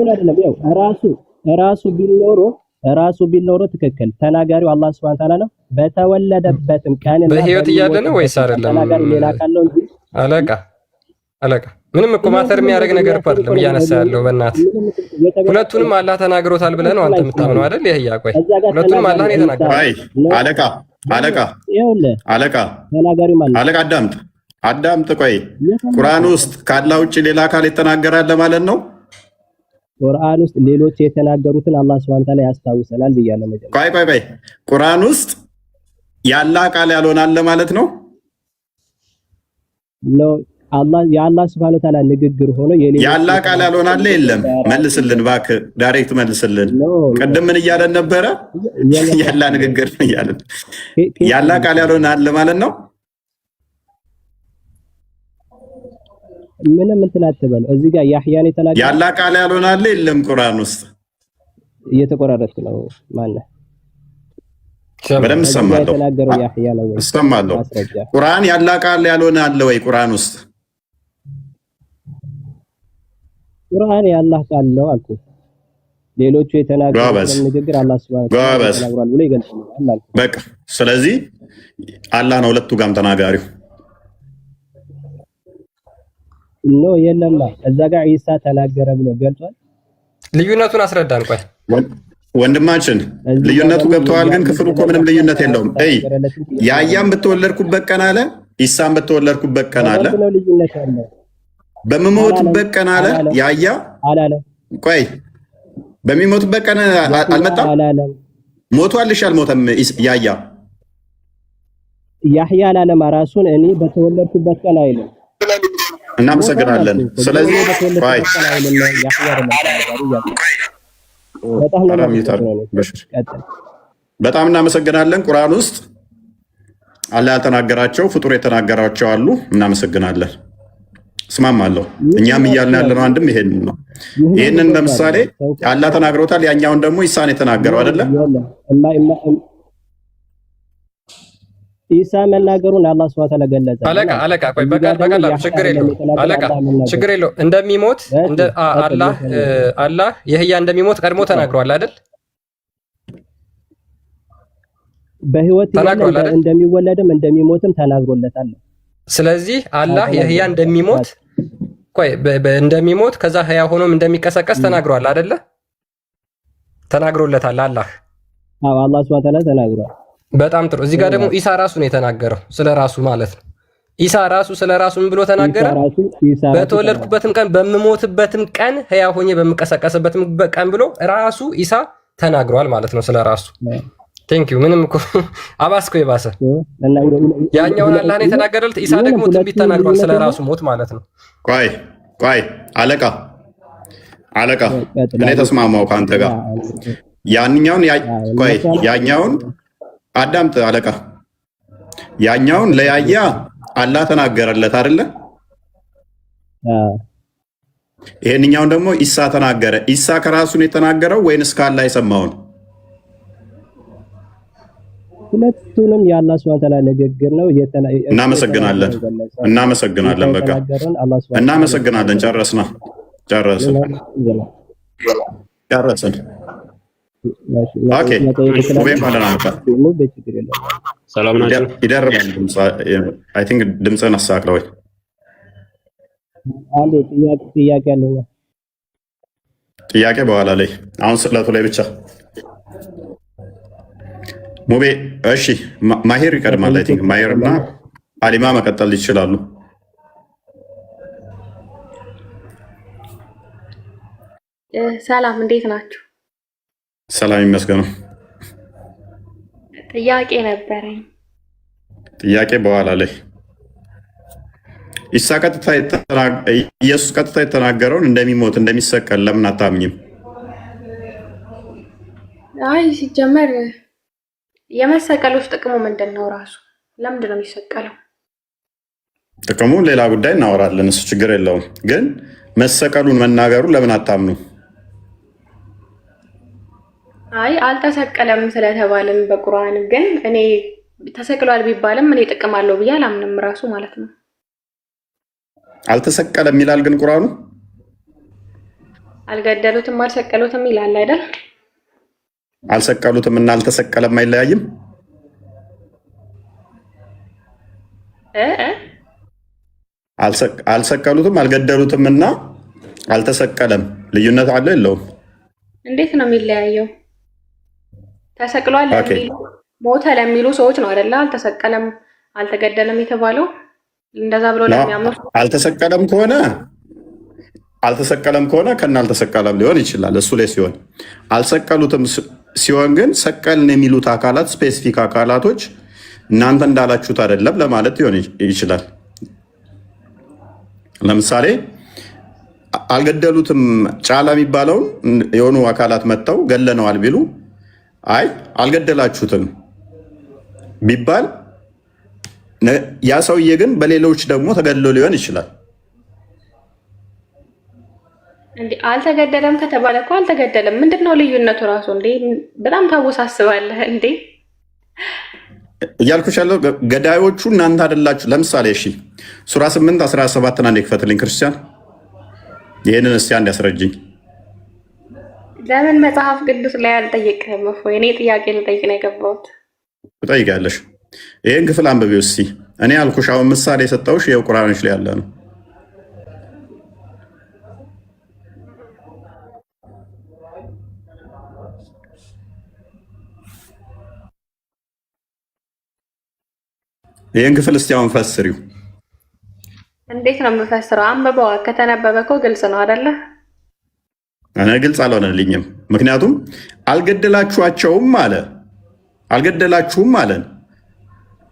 ራሱ ቢኖሮ ትክክል። ተናጋሪው አላህ Subhanahu Wa Ta'ala ነው። በተወለደበትም ቀን በህይወት እያለ ነው ወይስ አይደለም? ሌላ ካለው እንጂ አለቃ ምንም እኮ ማተር የሚያደርግ ነገር እኮ አይደለም እያነሳ ያለው። በእናትህ ሁለቱንም አላህ ተናግሮታል ብለህ ነው አንተ የምታምነው አይደል? ይሄያ ቆይ ሁለቱንም አላህ ነው የተናገረው። አይ አለቃ አዳምጥ። ቆይ ቁርአን ውስጥ ካላህ ውጭ ሌላ አካል የተናገራል ማለት ነው? ቁርአን ውስጥ ሌሎች የተናገሩትን አላህ Subhanahu Wa Ta'ala ያስታውሰናል ብያለሁ መጀመሪያ። ቆይ ቁርአን ውስጥ ያላህ ቃል ያልሆናል ማለት ነው? የአላህ Subhanahu Wa Ta'ala ንግግር ሆኖ ያላህ ቃል ያልሆናል የለም። መልስልን እባክህ፣ ዳይሬክት መልስልን። ቅድም ምን እያለን ነበረ? ያላህ ንግግር ነው እያለን። ያላህ ቃል ያልሆናል ማለት ነው? ምንም እንትን አትበል። እዚህ ጋር ያህያን የተናገረው ያላህ ቃል ያልሆናል የለም። ቁርአን ውስጥ እየተቆራረጥክ ነው ማለት በደምብ ሰማለሁ። ያህያ ነው ወይ? ሰማለሁ። ቁርአን ያላህ ቃል ያልሆነ አለ ወይ? ቁርአን ውስጥ ቁርአን ያላህ ቃል ነው አልኩ። ሌሎቹ የተናገሩት ንግግር አላህ Subhanahu Wa Ta'ala ተናግሯል ብሎ ይገልጻል። በቃ ስለዚህ አላህ ነው ሁለቱ ጋርም ተናጋሪው ነው። የለማ እዛ ጋር ኢሳ ተናገረ ብሎ ገልጿል። ልዩነቱን አስረዳን። ቆይ ወንድማችን ልዩነቱ ገብተዋል። ግን ክፍሉ እኮ ምንም ልዩነት የለውም። ያህያም በተወለድኩበት ቀን አለ፣ ኢሳም በተወለድኩበት ቀን አለ፣ በምሞትበት ቀን አለ። ያህያ አላለ። ቆይ በሚሞትበት ቀን አልመጣም። ሞቷልሽ አልሞተም? ያያ ያህያ አላለም ራሱን እኔ በተወለድኩበት ቀን አይልም። እናመሰግናለን። ስለዚህ ባይ በጣም እናመሰግናለን። ቁርአን ውስጥ አላህ ያልተናገራቸው ፍጡር የተናገራቸው አሉ። እናመሰግናለን። እስማማለሁ። እኛም እያልን ያለነው አንድም ይሄንን ነው። ይሄንን ለምሳሌ አላህ ተናግሮታል። ያኛውን ደግሞ ኢሳን የተናገረው አይደለም። ኢሳ መናገሩን አላህ ሱብሓነሁ ወተዓላ ገለጸ። አለቃ ቆይ በቃ ችግር የለውም። እንደሚሞት አላህ የህያ እንደሚሞት ቀድሞ ተናግሯል አይደል? በህይወት እንደሚወለድም እንደሚሞትም ተናግሮለታል። ስለዚህ አላህ የህያ እንደሚሞት ከዛ ህያ ሆኖም እንደሚቀሰቀስ ተናግሯል አይደለ? ተናግሮለታል አላህ። አዎ አላህ ሱብሓነሁ ወተዓላ ተናግሯል። በጣም ጥሩ። እዚህ ጋር ደግሞ ኢሳ ራሱ ነው የተናገረው ስለራሱ ማለት ነው። ኢሳ ራሱ ስለራሱ ምን ብሎ ተናገረ? በተወለድኩበትም ቀን በምሞትበትም ቀን ህያ ሆኜ በምቀሰቀስበትም ቀን ብሎ ራሱ ኢሳ ተናግሯል ማለት ነው ስለራሱ። ቴንክ ዩ። ምንም እኮ አባስኮ የባሰ ያኛውን አላህ ነው የተናገረለት። ኢሳ ደግሞ ትንቢት ተናግሯል ስለራሱ ሞት ማለት ነው። ቆይ አለቃ እኔ ተስማማው ከአንተ ጋር ያኛውን አዳምጥ አለቃ። ያኛውን ለያያ አላህ ተናገረለት አይደለ? ይሄንኛውን ደግሞ ኢሳ ተናገረ። ኢሳ ከራሱን የተናገረው ወይንስ ከአላህ የሰማውን? ሁለቱንም የአላህ ሱብሓነሁ ወተዓላ ንግግር ነው። እናመሰግናለን። በቃ እናመሰግናለን። ጨረስን። ኦኬ ሙቤም አለና ሰላም ናችሁ? ይደርባል። አይ ቲንክ ድምፅህን አስተካክለው ወይ አንዴ ጥያቄ አለኝ። ጥያቄ በኋላ ላይ አሁን ስዕለቱ ላይ ብቻ ሙቤ። እሺ ማሄር ይቀድማል። አይ ቲንክ ማሄር እና አሊማ መቀጠል ይችላሉ። ሰላም እንዴት ናችሁ? ሰላም ይመስገነው። ጥያቄ ነበረኝ። ጥያቄ በኋላ ላይ ኢየሱስ ቀጥታ የተናገረውን እንደሚሞት እንደሚሰቀል ለምን አታምኝም? አይ ሲጀመር የመሰቀል ውስጥ ጥቅሙ ምንድን ነው? ራሱ ለምንድን ነው የሚሰቀለው? ጥቅሙ ሌላ ጉዳይ እናወራለን። እሱ ችግር የለውም። ግን መሰቀሉን መናገሩ ለምን አታምኑ? አይ አልተሰቀለም ስለተባለም በቁርአን ግን እኔ ተሰቅሏል ቢባልም እኔ ጥቅም አለው ብዬ አላምንም ራሱ ማለት ነው። አልተሰቀለም ይላል ግን ቁርአኑ። አልገደሉትም አልሰቀሉትም ይላል አይደል? አልሰቀሉትም እና አልተሰቀለም አይለያይም። አልሰቀሉትም አልገደሉትም እና አልተሰቀለም ልዩነት አለ የለውም? እንዴት ነው የሚለያየው? ተሰቅሏል ለሚሉ ሞተ ለሚሉ ሰዎች ነው አይደል? አልተሰቀለም አልተገደለም የተባለው እንደዛ ብሎ ለሚያምኑ አልተሰቀለም ከሆነ ከና አልተሰቀለም ሊሆን ይችላል። እሱ ላይ ሲሆን አልሰቀሉትም ሲሆን ግን ሰቀልን የሚሉት አካላት ስፔሲፊክ አካላቶች እናንተ እንዳላችሁት አይደለም ለማለት ሊሆን ይችላል። ለምሳሌ አልገደሉትም ጫላ የሚባለውን የሆኑ አካላት መጥተው ገለነዋል ቢሉ አይ አልገደላችሁትም ቢባል ያ ሰውዬ ግን በሌሎች ደግሞ ተገድሎ ሊሆን ይችላል። እንዴ አልተገደለም ከተባለ እኮ አልተገደለም። ምንድነው ልዩነቱ ራሱ? እንዴ በጣም ታወሳስባለህ እንዴ እያልኩሽ ያለው ገዳዮቹ እናንተ አይደላችሁ። ለምሳሌ እሺ ሱራ 8:17 አንዴ ክፈትልኝ ክርስቲያን። ይሄንን እስቲ አንድ ያስረጅኝ። ለምን መጽሐፍ ቅዱስ ላይ አልጠየቅህም? እፎይ እኔ ጥያቄ ልጠይቅ ነው የገባሁት። ትጠይቂያለሽ። ይሄን ክፍል አንብቤው እስቲ። እኔ አልኩሽ አሁን ምሳሌ የሰጠሁሽ ይሄው ቁርአኖች ላይ ያለ ነው። ይሄን ክፍል እስቲ አሁን ፈስሪው። እንዴት ነው የምፈስረው? አንብበዋ። ከተነበበ እኮ ግልጽ ነው አይደለ? እኔ ግልጽ አልሆነልኝም። ምክንያቱም አልገደላችኋቸውም አለ። አልገደላችሁም አለን።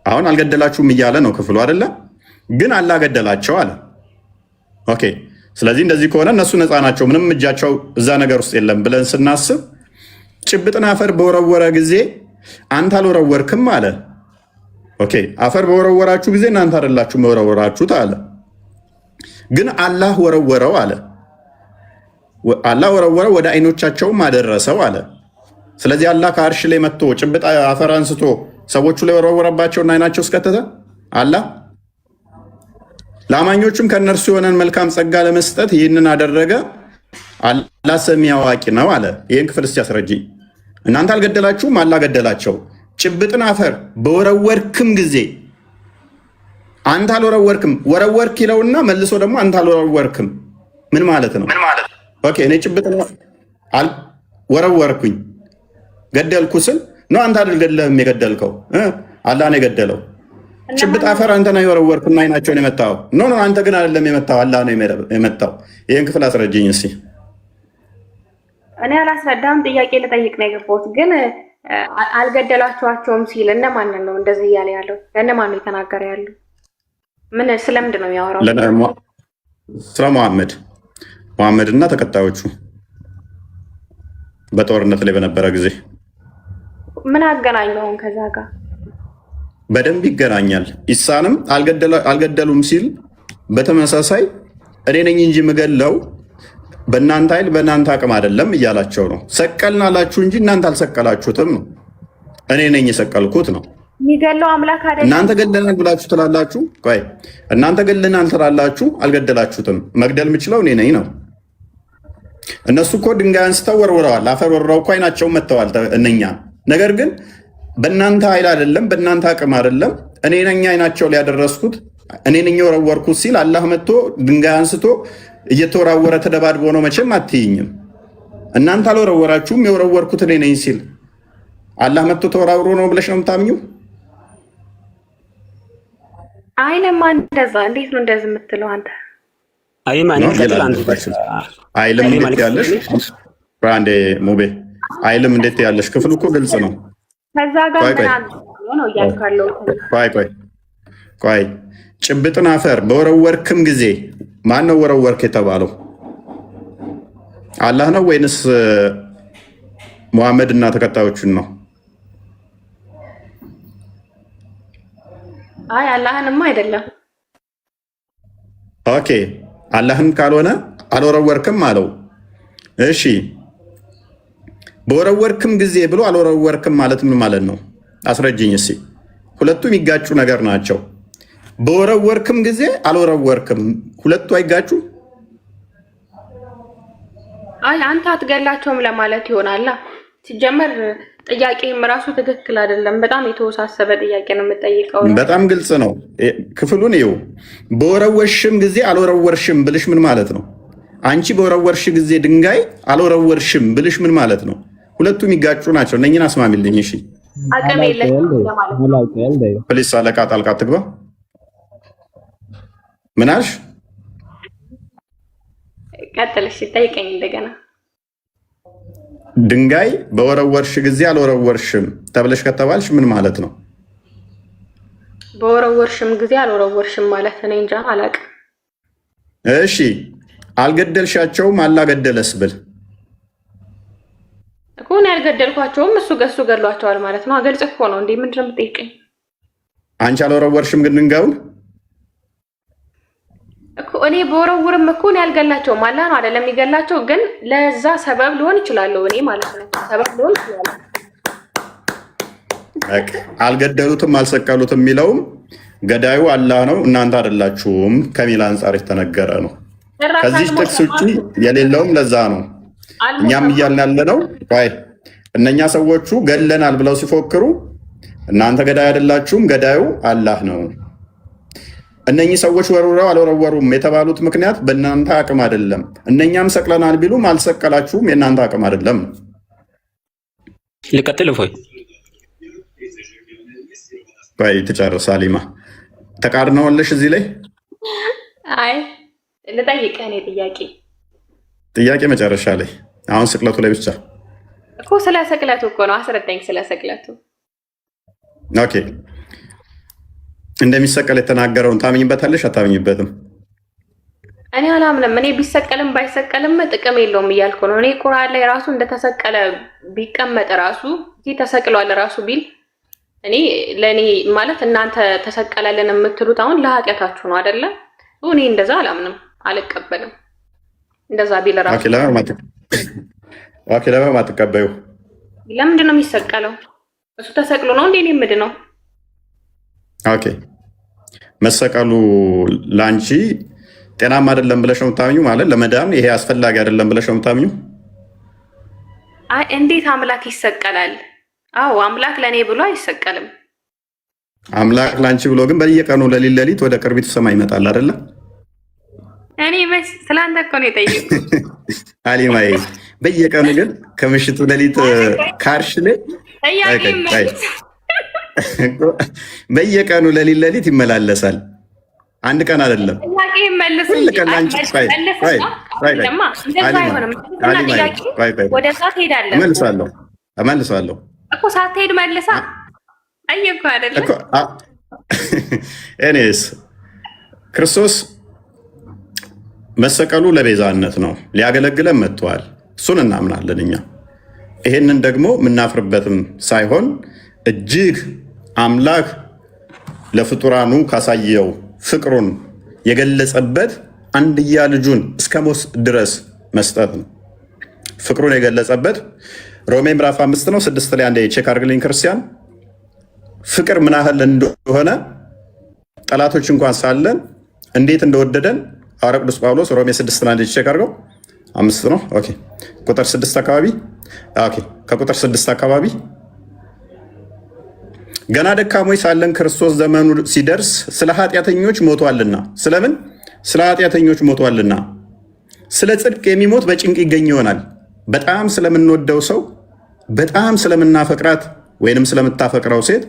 አሁን አልገደላችሁም እያለ ነው ክፍሉ አይደለ? ግን አላህ ገደላቸው አለ። ኦኬ። ስለዚህ እንደዚህ ከሆነ እነሱ ነፃ ናቸው፣ ምንም እጃቸው እዛ ነገር ውስጥ የለም ብለን ስናስብ ጭብጥን አፈር በወረወረ ጊዜ አንተ አልወረወርክም አለ። ኦኬ። አፈር በወረወራችሁ ጊዜ እናንተ አይደላችሁ መወረወራችሁት አለ። ግን አላህ ወረወረው አለ። አላህ ወረወረው ወደ አይኖቻቸውም አደረሰው አለ። ስለዚህ አላህ ከአርሽ ላይ መጥቶ ጭብጥ አፈር አንስቶ ሰዎቹ ላይ ወረወረባቸውና አይናቸው እስከተተ አላህ ለአማኞቹም ከእነርሱ የሆነን መልካም ጸጋ ለመስጠት ይህንን አደረገ። አላህ ሰሚ አዋቂ ነው አለ። ይህን ክፍል እስቲ ያስረጅኝ። እናንተ አልገደላችሁም፣ አላህ ገደላቸው። ጭብጥን አፈር በወረወርክም ጊዜ አንተ አልወረወርክም፣ ወረወርክ ይለውና መልሶ ደግሞ አንተ አልወረወርክም ምን ማለት ነው? ኦኬ እኔ ጭብጥን ወረወርኩኝ ገደልኩ ስል ነው አንተ አይደለም የገደልከው፣ አላህ ነው የገደለው። ጭብጥ አፈር አንተ ነው የወረወርክና አይናቸውን የመታው። ኖ አንተ ግን አይደለም የመታው፣ አላህ ነው የመታው። ይህን ክፍል አስረጅኝ እስኪ። እኔ አላስረዳም፣ ጥያቄ ልጠይቅ ነው የገባሁት። ግን አልገደላችኋቸውም ሲል እነማንን ነው እንደዚህ እያለ ያለው? ለእነማን ነው የተናገረ ያለው? ምን ስለምንድን ነው የሚያወራው? ስለ መሐመድ እና ተከታዮቹ በጦርነት ላይ በነበረ ጊዜ። ምን አገናኘው ከዛ ጋር? በደንብ ይገናኛል። ኢሳንም አልገደሉም ሲል በተመሳሳይ እኔ ነኝ እንጂ የምገለው በእናንተ ኃይል በእናንተ አቅም አይደለም እያላቸው ነው። ሰቀልን አላችሁ እንጂ እናንተ አልሰቀላችሁትም ነው። እኔ ነኝ የሰቀልኩት ነው። የሚገለው አምላክ አይደለም። እናንተ ገለናል ብላችሁ ትላላችሁ። ቆይ እናንተ ገለናል ትላላችሁ፣ አልገደላችሁትም። መግደል የምችለው እኔ ነኝ ነው። እነሱ እኮ ድንጋይ አንስተው ወርውረዋል፣ አፈር ወርውረው እኮ አይናቸውን መጥተዋል እነኛ። ነገር ግን በእናንተ ኃይል አይደለም በእናንተ አቅም አይደለም፣ እኔ ነኝ አይናቸው ላይ ያደረስኩት፣ እኔ ነኝ የወረወርኩት ሲል አላህ መጥቶ ድንጋይ አንስቶ እየተወራወረ ተደባድቦ ነው። መቼም አትይኝም። እናንተ አልወረወራችሁም፣ የወረወርኩት እኔ ነኝ ሲል አላህ መጥቶ ተወራውሮ ነው ብለሽ ነው የምታምኚው? አይለማ እንደዛ። እንዴት ነው እንደዚህ የምትለው አንተ? አይልም እንዴት ያለሽ አንዴ ሙቤ አይልም እንዴት ያለሽ? ክፍሉ እኮ ግልጽ ነው። ከዛ ጋር ነው እያልካለው። ቆይ ጭብጥን አፈር በወረወርክም ጊዜ ማን ነው ወረወርክ የተባለው? አላህ ነው ወይንስ ሙሐመድ እና ተከታዮቹን ነው? አይ አላህንማ አይደለም። ኦኬ አላህን ካልሆነ አልወረወርክም አለው። እሺ በወረወርክም ጊዜ ብሎ አልወረወርክም ማለት ምን ማለት ነው? አስረጅኝ እስኪ። ሁለቱም የሚጋጩ ነገር ናቸው። በወረወርክም ጊዜ አልወረወርክም፣ ሁለቱ አይጋጩ? አይ አንተ አትገላቸውም ለማለት ይሆናል። ሲጀመር ጥያቄም ራሱ ትክክል አይደለም። በጣም የተወሳሰበ ጥያቄ ነው የምጠይቀው። በጣም ግልጽ ነው። ክፍሉን ይኸው። በወረወርሽም ጊዜ አልወረወርሽም ብልሽ ምን ማለት ነው? አንቺ በወረወርሽ ጊዜ ድንጋይ አልወረወርሽም ብልሽ ምን ማለት ነው? ሁለቱም የሚጋጩ ናቸው። እነኝን አስማሚልኝ። እሺ አቅም የለሽም ለማለት። ፕሊስ አለቃ ጣልቃ ትግባ። ምን አልሽ? ቀጥልሽ ጠይቀኝ እንደገና። ድንጋይ በወረወርሽ ጊዜ አልወረወርሽም ተብለሽ ከተባልሽ ምን ማለት ነው? በወረወርሽም ጊዜ አልወረወርሽም ማለት እኔ እንጃ አላውቅም። እሺ አልገደልሻቸውም አላገደለስ ብል እኮ ነው ያልገደልኳቸውም እሱ ገድሏቸዋል ማለት ነው። አገልጽ እኮ ነው እንዴ? ምንድን ነው የምትጠይቀኝ? አንቺ አልወረወርሽም ግን ድንጋዩን እኮ እኔ በወረውርም እኮ ነው ያልገላቸውም። አላህ ነው አይደለም የሚገላቸው፣ ግን ለዛ ሰበብ ሊሆን ይችላል እኔ ማለት ነው። ሰበብ ሊሆን ይችላል። አልገደሉትም አልሰቀሉትም የሚለውም ገዳዩ አላህ ነው እናንተ አይደላችሁም ከሚል አንጻር የተነገረ ነው። ከዚህ ጥቅስ ውጭ የሌለውም ለዛ ነው እኛም እያልን ያለ ነው። እነኛ ሰዎቹ ገለናል ብለው ሲፎክሩ እናንተ ገዳይ አይደላችሁም፣ ገዳዩ አላህ ነው። እነኚህ ሰዎች ወርውረው አልወረወሩም የተባሉት ምክንያት በእናንተ አቅም አይደለም። እነኛም ሰቅለናል ቢሉም አልሰቀላችሁም፣ የእናንተ አቅም አይደለም። ልቀጥል እፎይ? ትጨርስ አሊማ። ተቃርነዋለሽ እዚህ ላይ? አይ ልጠይቅህ እኔ ጥያቄ መጨረሻ ላይ አሁን ስቅለቱ ላይ ብቻ እኮ ስለ ስቅለቱ እኮ ነው። አስረዳኝ ስለ ስቅለቱ። ኦኬ እንደሚሰቀል የተናገረውን ታምኝበታለሽ አታምኝበትም? እኔ አላምንም። እኔ ቢሰቀልም ባይሰቀልም ጥቅም የለውም እያልኩ ነው። እኔ ቁርአን ላይ ራሱ እንደተሰቀለ ቢቀመጥ ራሱ እዚህ ተሰቅሏል ራሱ ቢል እኔ ለኔ ማለት እናንተ ተሰቀለልን የምትሉት አሁን ለኃጢአታችሁ ነው አይደለ? እኔ እንደዛ አላምንም፣ አልቀበልም። እንደዛ ቢል ራሱ ኦኬ ለምን አትቀበዩ? ለምንድን ነው የሚሰቀለው? እሱ ተሰቅሎ ነው እንዴ የምድነው? ኦኬ መሰቀሉ ላንቺ ጤናማ አይደለም ብለሽ ነው የምታምኙ? ማለት ለመዳን ይሄ አስፈላጊ አይደለም ብለሽ ነው የምታምኙ? አይ እንዴት አምላክ ይሰቀላል? አዎ አምላክ ለኔ ብሎ አይሰቀልም። አምላክ ላንቺ ብሎ ግን በየቀኑ ለሊት ወደ ቅርቢቱ ሰማይ ይመጣል አይደለ? እኔ መስ ስላንተ እኮ ነው የጠየኩት አሊማዬ። በየቀኑ ግን ከምሽቱ ለሊት ካርሽ ላይ በየቀኑ ለሊት ይመላለሳል። አንድ ቀን አይደለም። እመልሳለሁ እኮ ሳትሄድ መልሳ አየኩ አይደለም። እኔስ ክርስቶስ መሰቀሉ ለቤዛነት ነው፣ ሊያገለግለን መጥቷል። እሱን እናምናለን እኛ። ይሄንን ደግሞ የምናፍርበትም ሳይሆን እጅግ አምላክ ለፍጡራኑ ካሳየው ፍቅሩን የገለጸበት አንድያ ልጁን እስከ ሞት ድረስ መስጠት ነው። ፍቅሩን የገለጸበት ሮሜ ምዕራፍ 5 ነው 6 ላይ አንዴ ቼክ አድርግልኝ ክርስቲያን። ፍቅር ምን ያህል እንደሆነ ጠላቶች እንኳን ሳለን እንዴት እንደወደደን ሐዋርያው ቅዱስ ጳውሎስ ሮሜ 6 ላይ አንዴ ቼክ አድርገው 5 ነው። ኦኬ ቁጥር 6 አካባቢ ኦኬ ከቁጥር 6 አካባቢ ገና ደካሞች ሳለን ክርስቶስ ዘመኑ ሲደርስ ስለ ኃጢአተኞች ሞቷልና። ስለምን? ስለ ኃጢአተኞች ሞቷልና። ስለ ጽድቅ የሚሞት በጭንቅ ይገኝ ይሆናል። በጣም ስለምንወደው ሰው፣ በጣም ስለምናፈቅራት ወይንም ስለምታፈቅረው ሴት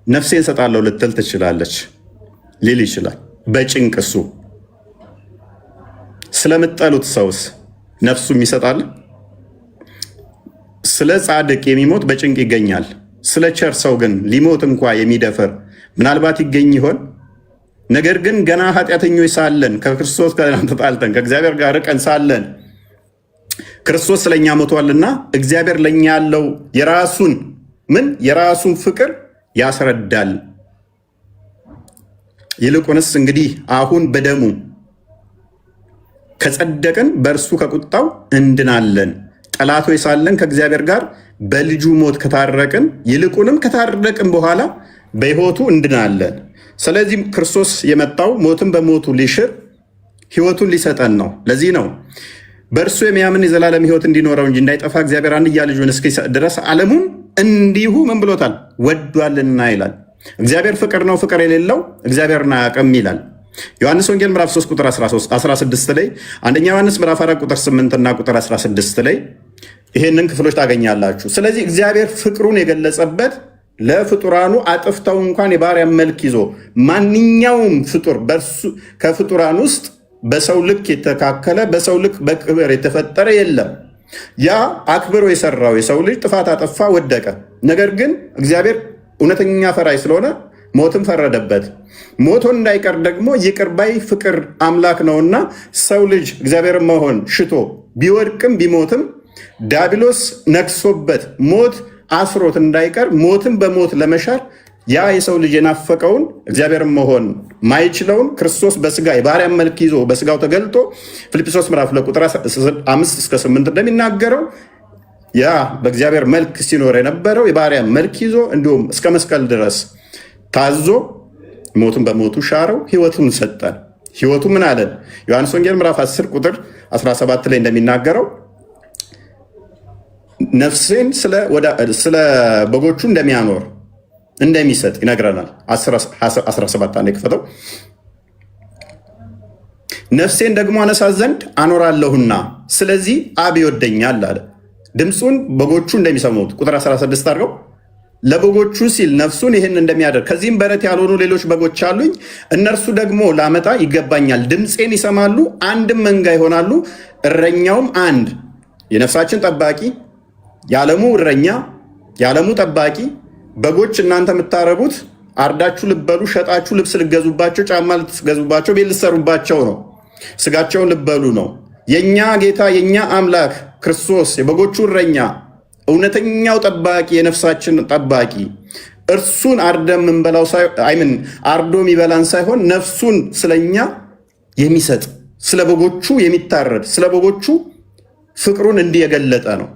ነፍሴን እሰጣለሁ ልትል ትችላለች፣ ሊል ይችላል። በጭንቅ እሱ ስለምጠሉት ሰውስ ነፍሱም ይሰጣል። ስለ ጻድቅ የሚሞት በጭንቅ ይገኛል። ስለ ቸር ሰው ግን ሊሞት እንኳ የሚደፍር ምናልባት ይገኝ ይሆን? ነገር ግን ገና ኃጢአተኞች ሳለን ከክርስቶስ ጋር ተጣልተን ከእግዚአብሔር ጋር ርቀን ሳለን ክርስቶስ ስለኛ ሞቷልና እግዚአብሔር ለኛ ያለው የራሱን ፍቅር ያስረዳል። ይልቁንስ እንግዲህ አሁን በደሙ ከጸደቅን በእርሱ ከቁጣው እንድናለን። ጠላቶች ሳለን ከእግዚአብሔር ጋር በልጁ ሞት ከታረቅን ይልቁንም ከታረቅን በኋላ በሕይወቱ እንድናለን። ስለዚህ ክርስቶስ የመጣው ሞትን በሞቱ ሊሽር ሕይወቱን ሊሰጠን ነው። ለዚህ ነው በእርሱ የሚያምን የዘላለም ሕይወት እንዲኖረው እንጂ እንዳይጠፋ እግዚአብሔር አንድያ ልጁን እስኪሰጥ ድረስ ዓለሙን እንዲሁ ምን ብሎታል? ወዷልና ይላል። እግዚአብሔር ፍቅር ነው፣ ፍቅር የሌለው እግዚአብሔርን አያውቅም ይላል። ዮሐንስ ወንጌል ምዕራፍ 3 ቁጥር 16 ላይ፣ አንደኛ ዮሐንስ ምዕራፍ 4 ቁጥር 8 እና ቁጥር 16 ላይ ይሄንን ክፍሎች ታገኛላችሁ። ስለዚህ እግዚአብሔር ፍቅሩን የገለጸበት ለፍጡራኑ አጥፍተው እንኳን የባሪያ መልክ ይዞ ማንኛውም ፍጡር ከፍጡራን ውስጥ በሰው ልክ የተካከለ በሰው ልክ በክብር የተፈጠረ የለም። ያ አክብሮ የሰራው የሰው ልጅ ጥፋት አጠፋ፣ ወደቀ። ነገር ግን እግዚአብሔር እውነተኛ ፈራጅ ስለሆነ ሞትን ፈረደበት። ሞቶ እንዳይቀር ደግሞ ይቅር ባይ ፍቅር አምላክ ነውና ሰው ልጅ እግዚአብሔርን መሆን ሽቶ ቢወድቅም ቢሞትም ዲያብሎስ ነግሶበት ሞት አስሮት እንዳይቀር ሞትን በሞት ለመሻር ያ የሰው ልጅ የናፈቀውን እግዚአብሔርን መሆን ማይችለውን ክርስቶስ በስጋ የባሪያ መልክ ይዞ በስጋው ተገልጦ ፊልጵስዩስ ምዕራፍ 2 ቁጥር 5-8 እንደሚናገረው ያ በእግዚአብሔር መልክ ሲኖር የነበረው የባሪያ መልክ ይዞ እንዲሁም እስከ መስቀል ድረስ ታዞ ሞቱን በሞቱ ሻረው፣ ህይወቱን ሰጠን። ህይወቱ ምን አለን? ዮሐንስ ወንጌል ምዕራፍ 10 ቁጥር 17 ላይ እንደሚናገረው ነፍሴን ስለ በጎቹ እንደሚያኖር እንደሚሰጥ ይነግረናል። 17 አንዴ ክፈተው። ነፍሴን ደግሞ አነሳት ዘንድ አኖራለሁና ስለዚህ አብ ይወደኛል አለ። ድምፁን በጎቹ እንደሚሰሙት ቁጥር 16 አድርገው ለበጎቹ ሲል ነፍሱን ይህን እንደሚያደርግ ከዚህም በረት ያልሆኑ ሌሎች በጎች አሉኝ፣ እነርሱ ደግሞ ላመጣ ይገባኛል። ድምፄን ይሰማሉ፣ አንድም መንጋ ይሆናሉ፣ እረኛውም አንድ። የነፍሳችን ጠባቂ፣ የዓለሙ እረኛ፣ የዓለሙ ጠባቂ። በጎች እናንተ የምታረቡት አርዳችሁ ልበሉ፣ ሸጣችሁ ልብስ ልገዙባቸው፣ ጫማ ልትገዙባቸው፣ ቤት ልትሰሩባቸው ነው። ስጋቸውን ልበሉ ነው። የእኛ ጌታ የእኛ አምላክ ክርስቶስ የበጎቹ እረኛ፣ እውነተኛው ጠባቂ፣ የነፍሳችን ጠባቂ እርሱን አርደን የምንበላው አርዶ የሚበላን ሳይሆን ነፍሱን ስለኛ የሚሰጥ ስለ በጎቹ የሚታረድ ስለ በጎቹ ፍቅሩን እንዲህ የገለጠ ነው።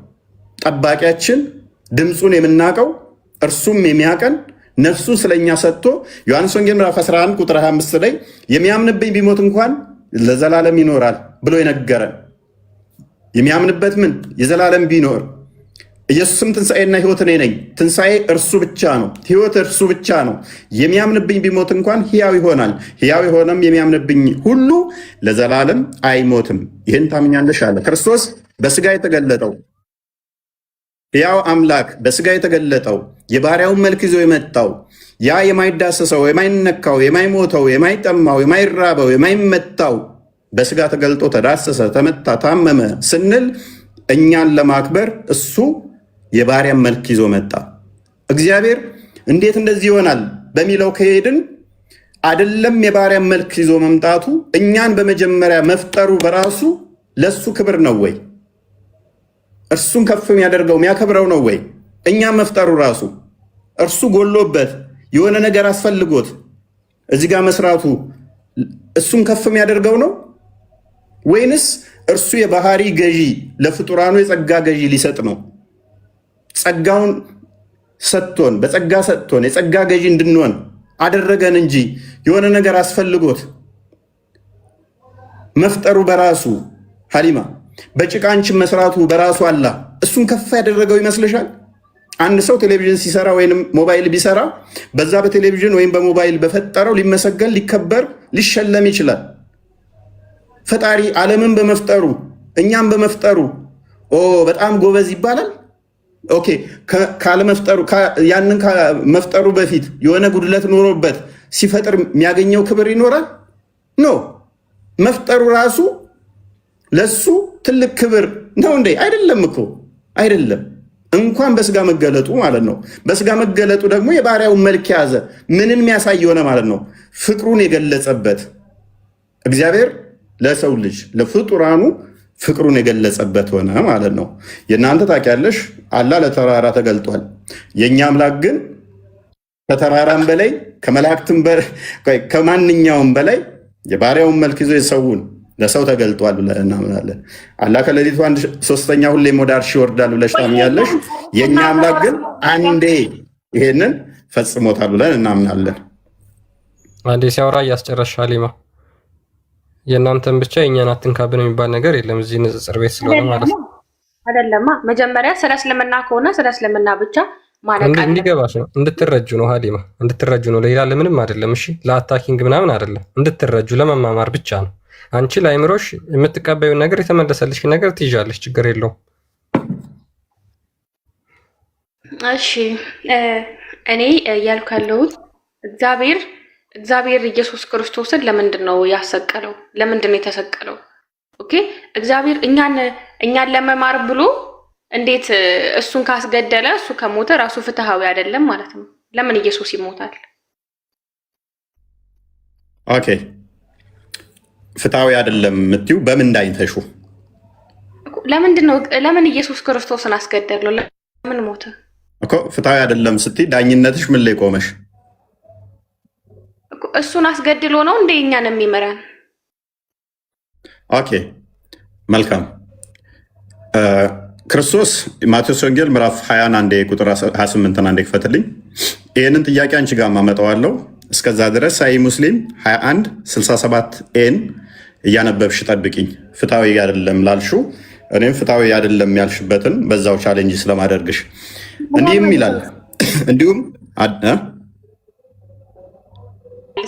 ጠባቂያችን ድምፁን የምናውቀው እርሱም የሚያቀን ነፍሱ ስለኛ ሰጥቶ ዮሐንስ ወንጌል ምዕራፍ 11 ቁጥር 25 ላይ የሚያምንብኝ ቢሞት እንኳን ለዘላለም ይኖራል ብሎ የነገረን የሚያምንበት ምን የዘላለም ቢኖር ኢየሱስም ትንሣኤና ሕይወት እኔ ነኝ። ትንሣኤ እርሱ ብቻ ነው። ሕይወት እርሱ ብቻ ነው። የሚያምንብኝ ቢሞት እንኳን ሕያው ይሆናል። ሕያው የሆነም የሚያምንብኝ ሁሉ ለዘላለም አይሞትም። ይህን ታምኛለሽ አለ። ክርስቶስ በስጋ የተገለጠው ሕያው አምላክ በስጋ የተገለጠው የባሪያውን መልክ ይዞ የመጣው ያ የማይዳሰሰው የማይነካው የማይሞተው የማይጠማው የማይራበው የማይመታው በስጋ ተገልጦ ተዳሰሰ፣ ተመታ፣ ታመመ ስንል እኛን ለማክበር እሱ የባሪያን መልክ ይዞ መጣ። እግዚአብሔር እንዴት እንደዚህ ይሆናል በሚለው ከሄድን አይደለም የባሪያን መልክ ይዞ መምጣቱ እኛን በመጀመሪያ መፍጠሩ በራሱ ለሱ ክብር ነው ወይ? እርሱን ከፍ የሚያደርገው የሚያከብረው ነው ወይ? እኛን መፍጠሩ ራሱ እርሱ ጎሎበት የሆነ ነገር አስፈልጎት እዚህ ጋር መስራቱ እሱን ከፍ የሚያደርገው ነው ወይንስ እርሱ የባህሪ ገዢ ለፍጡራኑ የጸጋ ገዢ ሊሰጥ ነው? ጸጋውን ሰጥቶን በጸጋ ሰጥቶን የጸጋ ገዢ እንድንሆን አደረገን እንጂ የሆነ ነገር አስፈልጎት መፍጠሩ በራሱ ሀሊማ በጭቃ አንቺን መስራቱ በራሱ አላ እሱን ከፍ ያደረገው ይመስልሻል? አንድ ሰው ቴሌቪዥን ሲሰራ ወይም ሞባይል ቢሰራ በዛ በቴሌቪዥን ወይም በሞባይል በፈጠረው ሊመሰገን፣ ሊከበር፣ ሊሸለም ይችላል። ፈጣሪ ዓለምን በመፍጠሩ እኛም በመፍጠሩ በጣም ጎበዝ ይባላል? ኦኬ ካለመፍጠሩ ያንን ከመፍጠሩ በፊት የሆነ ጉድለት ኖሮበት ሲፈጥር የሚያገኘው ክብር ይኖራል? ኖ መፍጠሩ ራሱ ለሱ ትልቅ ክብር ነው እንዴ? አይደለም እኮ አይደለም። እንኳን በስጋ መገለጡ ማለት ነው። በስጋ መገለጡ ደግሞ የባሪያውን መልክ የያዘ ምንን የሚያሳይ ሆነ ማለት ነው? ፍቅሩን የገለጸበት እግዚአብሔር ለሰው ልጅ ለፍጡራኑ ፍቅሩን የገለጸበት ሆነ ማለት ነው። የእናንተ ታውቂያለሽ አላህ ለተራራ ተገልጧል። የእኛ አምላክ ግን ከተራራም በላይ ከመላእክትም ከማንኛውም በላይ የባሪያውን መልክ ይዞ የሰውን ለሰው ተገልጧል ብለን እናምናለን። አላህ ከሌሊቱ 1/3 ሁሌም ወደ አርሽ ይወርዳል ብለሽ ታምኛለሽ። የእኛ አምላክ ግን አንዴ ይሄንን ፈጽሞታል ብለን እናምናለን። አንዴ ሲያወራ እያስጨረሻ ሊማ የእናንተን ብቻ የእኛን አትንካብን የሚባል ነገር የለም እዚህ ንጽጽር ቤት ስለሆነ ማለት ነው። አይደለማ መጀመሪያ ስለ እስልምና ከሆነ ስለ እስልምና ብቻ ማለት እንዲገባሽ ነው፣ እንድትረጁ ነው ሀሊማ፣ እንድትረጁ ነው። ሌላ ለምንም አይደለም። እሺ ለአታኪንግ ምናምን አይደለም፣ እንድትረጁ ለመማማር ብቻ ነው። አንቺ ለአይምሮሽ የምትቀበዩን ነገር የተመለሰልሽ ነገር ትይዣለሽ፣ ችግር የለውም። እሺ እኔ እያልኩ ያለሁት እግዚአብሔር ኢየሱስ ክርስቶስን ለምንድን ነው ያሰቀለው? ለምንድን ነው የተሰቀለው? ኦኬ እግዚአብሔር እኛን ለመማር ብሎ እንዴት እሱን ካስገደለ እሱ ከሞተ ራሱ ፍትሃዊ አይደለም ማለት ነው። ለምን ኢየሱስ ይሞታል? ኦኬ ፍትሃዊ አይደለም የምትዩ በምን እንዳይተሹ? ለምን ኢየሱስ ክርስቶስን አስገደለው? ለምን ሞተ እኮ ፍትሃዊ አይደለም ስትይ ዳኝነትሽ ምን ላይ ቆመሽ? እሱን አስገድሎ ነው እንደ እኛን የሚመራን? ኦኬ መልካም። ክርስቶስ ማቴዎስ ወንጌል ምዕራፍ 21 አንዴ ቁጥር 28 አንዴ ክፈትልኝ። ይህንን ጥያቄ አንቺ ጋር ማመጣዋለሁ። እስከዛ ድረስ ሳይ ሙስሊም 2167 ኤን እያነበብሽ ጠብቂኝ። ፍትሃዊ አይደለም ላልሹ እኔም ፍትሃዊ አይደለም ያልሽበትን በዛው ቻሌንጅ ስለማደርግሽ እንዲህም ይላል። እንዲሁም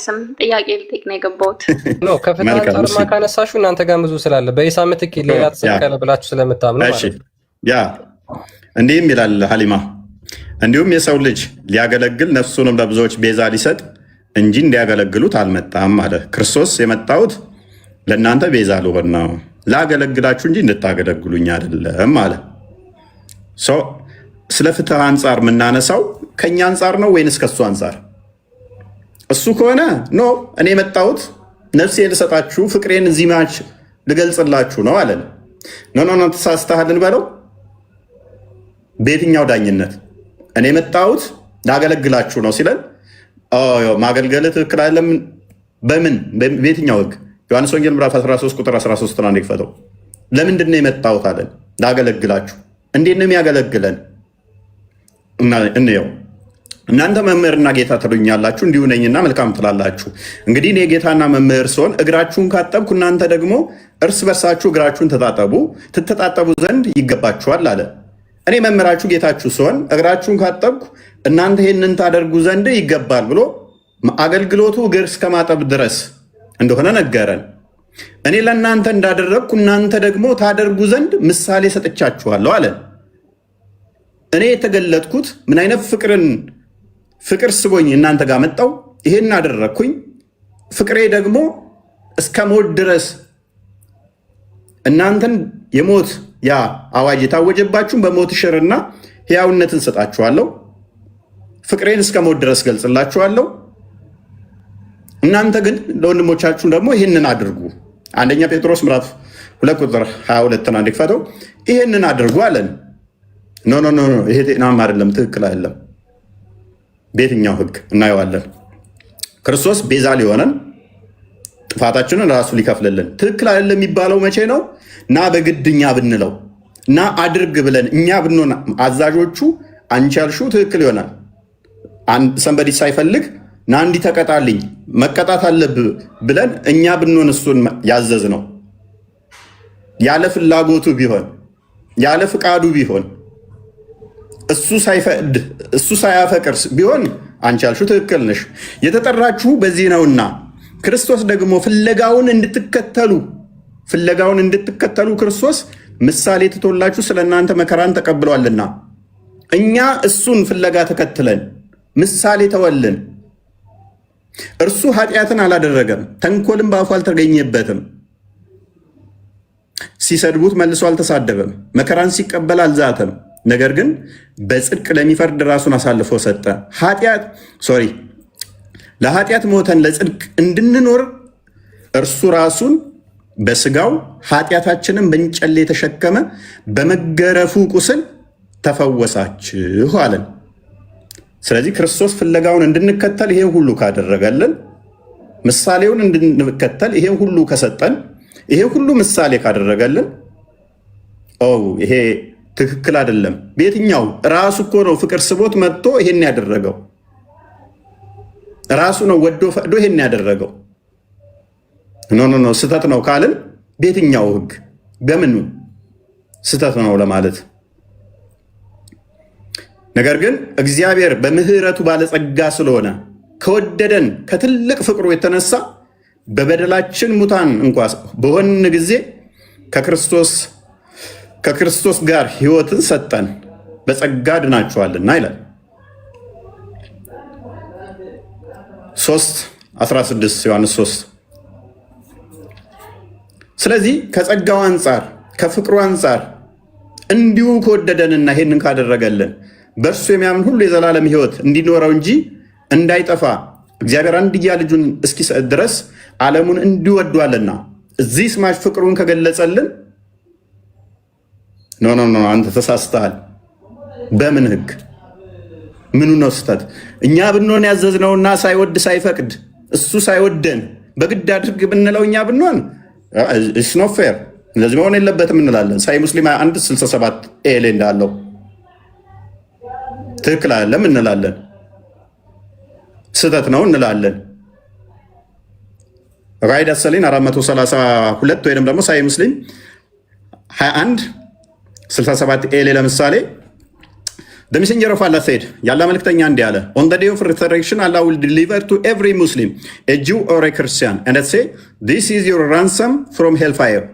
ስም ጥያቄ ልጠይቅ ነው የገባሁት። ኖ ከፍትሃ አንጻርማ ካነሳሹ እናንተ ጋር ብዙ ስላለ በኢሳ ምትክ ሌላ ተሰቀለ ብላችሁ ስለምታምኑ ማለት ነው። ያ እንዲህም ይላል ሀሊማ፣ እንዲሁም የሰው ልጅ ሊያገለግል ነፍሱንም ለብዙዎች ቤዛ ሊሰጥ እንጂ እንዲያገለግሉት አልመጣም አለ። ክርስቶስ የመጣሁት ለእናንተ ቤዛ ልሆን ነው ላገለግላችሁ እንጂ እንድታገለግሉኝ አይደለም አለ። ስለ ፍትህ አንጻር የምናነሳው ከኛ አንጻር ነው ወይንስ ከሱ አንጻር? እሱ ከሆነ ኖ እኔ የመጣሁት ነፍሴ ልሰጣችሁ ፍቅሬን እዚህ ማች ልገልጽላችሁ ነው አለን። ኖ ተሳስተሃል እንበለው። በየትኛው ዳኝነት? እኔ የመጣሁት ላገለግላችሁ ነው ሲለን ማገልገል ትክክል አይደለም። በምን በየትኛው ህግ? ዮሐንስ ወንጌል ምዕራፍ 13 ቁጥር 13 አንድ ይክፈተው። ለምንድን ነው የመጣሁት አለን? ላገለግላችሁ። እንዴት ነው የሚያገለግለን? እንየው። እናንተ መምህርና ጌታ ትሉኛላችሁ፣ እንዲሁ ነኝና መልካም ትላላችሁ። እንግዲህ እኔ ጌታና መምህር ስሆን እግራችሁን ካጠብኩ እናንተ ደግሞ እርስ በርሳችሁ እግራችሁን ትተጣጠቡ ዘንድ ይገባችኋል አለ። እኔ መምህራችሁ ጌታችሁ ስሆን እግራችሁን ካጠብኩ እናንተ ይህንን ታደርጉ ዘንድ ይገባል ብሎ አገልግሎቱ እግር እስከ ማጠብ ድረስ እንደሆነ ነገረን። እኔ ለእናንተ እንዳደረግኩ እናንተ ደግሞ ታደርጉ ዘንድ ምሳሌ ሰጥቻችኋለሁ አለን። እኔ የተገለጥኩት ምን አይነት ፍቅር ስቦኝ እናንተ ጋር መጣው፣ ይሄን አደረግኩኝ። ፍቅሬ ደግሞ እስከ ሞት ድረስ እናንተን የሞት ያ አዋጅ የታወጀባችሁን በሞት ሽርና ሕያውነትን ሰጣችኋለሁ። ፍቅሬን እስከ ሞት ድረስ ገልጽላችኋለሁ። እናንተ ግን ለወንድሞቻችሁ ደግሞ ይህንን አድርጉ። አንደኛ ጴጥሮስ ምዕራፍ 2 ቁጥር 22 አንድ ይክፈተው። ይህንን አድርጉ አለን። ኖ ይሄ ጤናማ አይደለም፣ ትክክል አይደለም። በየትኛው ህግ እናየዋለን? ክርስቶስ ቤዛ ሊሆነን ጥፋታችንን ራሱ ሊከፍልልን ትክክል አይደለም የሚባለው መቼ ነው? እና በግድኛ ብንለው እና አድርግ ብለን እኛ ብንሆን አዛዦቹ አንቺ ያልሺው ትክክል ይሆናል። ሰንበዲ ሳይፈልግ ና እንዲህ ተቀጣልኝ መቀጣት አለብህ ብለን እኛ ብንሆን እሱን ያዘዝ ነው ያለ ፍላጎቱ ቢሆን ያለ ፍቃዱ ቢሆን እሱ ሳይፈቅድ እሱ ሳያፈቅር ቢሆን አንቺ ያልሺው ትክክል ነሽ። የተጠራችሁ በዚህ ነውና ክርስቶስ ደግሞ ፍለጋውን እንድትከተሉ ክርስቶስ ምሳሌ ትቶላችሁ ስለ እናንተ መከራን ተቀብሏልና እኛ እሱን ፍለጋ ተከትለን ምሳሌ ተወልን። እርሱ ኃጢአትን አላደረገም፣ ተንኮልም በአፉ አልተገኘበትም። ሲሰድቡት መልሶ አልተሳደበም፣ መከራን ሲቀበል አልዛተም። ነገር ግን በጽድቅ ለሚፈርድ ራሱን አሳልፎ ሰጠ። ለኃጢአት ሞተን ለጽድቅ እንድንኖር እርሱ ራሱን በስጋው ኃጢአታችንን በእንጨሌ የተሸከመ በመገረፉ ቁስል ተፈወሳችሁ አለን። ስለዚህ ክርስቶስ ፍለጋውን እንድንከተል ይሄ ሁሉ ካደረገልን፣ ምሳሌውን እንድንከተል ይሄ ሁሉ ከሰጠን፣ ይሄ ሁሉ ምሳሌ ካደረገልን ይሄ ትክክል አይደለም። በየትኛው? ራሱ እኮ ነው ፍቅር ስቦት መጥቶ ይሄን ያደረገው። ራሱ ነው ወዶ ፈቅዶ ይሄን ያደረገው። ኖ ስህተት ነው ካልን በየትኛው ህግ በምኑ ስህተት ነው ለማለት? ነገር ግን እግዚአብሔር በምህረቱ ባለጸጋ ስለሆነ ከወደደን ከትልቅ ፍቅሩ የተነሳ በበደላችን ሙታን እንኳ በሆን ጊዜ ከክርስቶስ ጋር ህይወትን ሰጠን፣ በጸጋ ድናችኋልና ይላል 3:16 ዮሐንስ 3። ስለዚህ ከጸጋው አንጻር ከፍቅሩ አንጻር እንዲሁ ከወደደንና ይሄንን ካደረገልን በእርሱ የሚያምን ሁሉ የዘላለም ህይወት እንዲኖረው እንጂ እንዳይጠፋ እግዚአብሔር አንድያ ልጁን እስኪሰጥ ድረስ ዓለሙን እንዲወዷልና እዚህ ስማች ፍቅሩን ከገለጸልን ኖ አንተ ተሳስተሃል። በምን ህግ? ምኑ ነው ስተት? እኛ ብንሆን ያዘዝነውና ሳይወድ ሳይፈቅድ እሱ ሳይወደን በግድ አድርግ ብንለው እኛ ብንሆን ኢትስ ኖት ፌር፣ እንደዚህ መሆን የለበትም እንላለን። ሳይ ሙስሊም 1:67 ኤሌ እንዳለው ትክክል አይደለም እንላለን፣ ስተት ነው እንላለን። ራይድ አሰሊን 432 ወይም ደግሞ ሳይ ሙስሊም 21:67 ኤሌ ለምሳሌ The messenger of Allah said, ያላ መልክተኛ እንዲህ አለ, on the day of resurrection Allah will deliver to every Muslim, a Jew or a Christian, and say, this is your ransom from hellfire.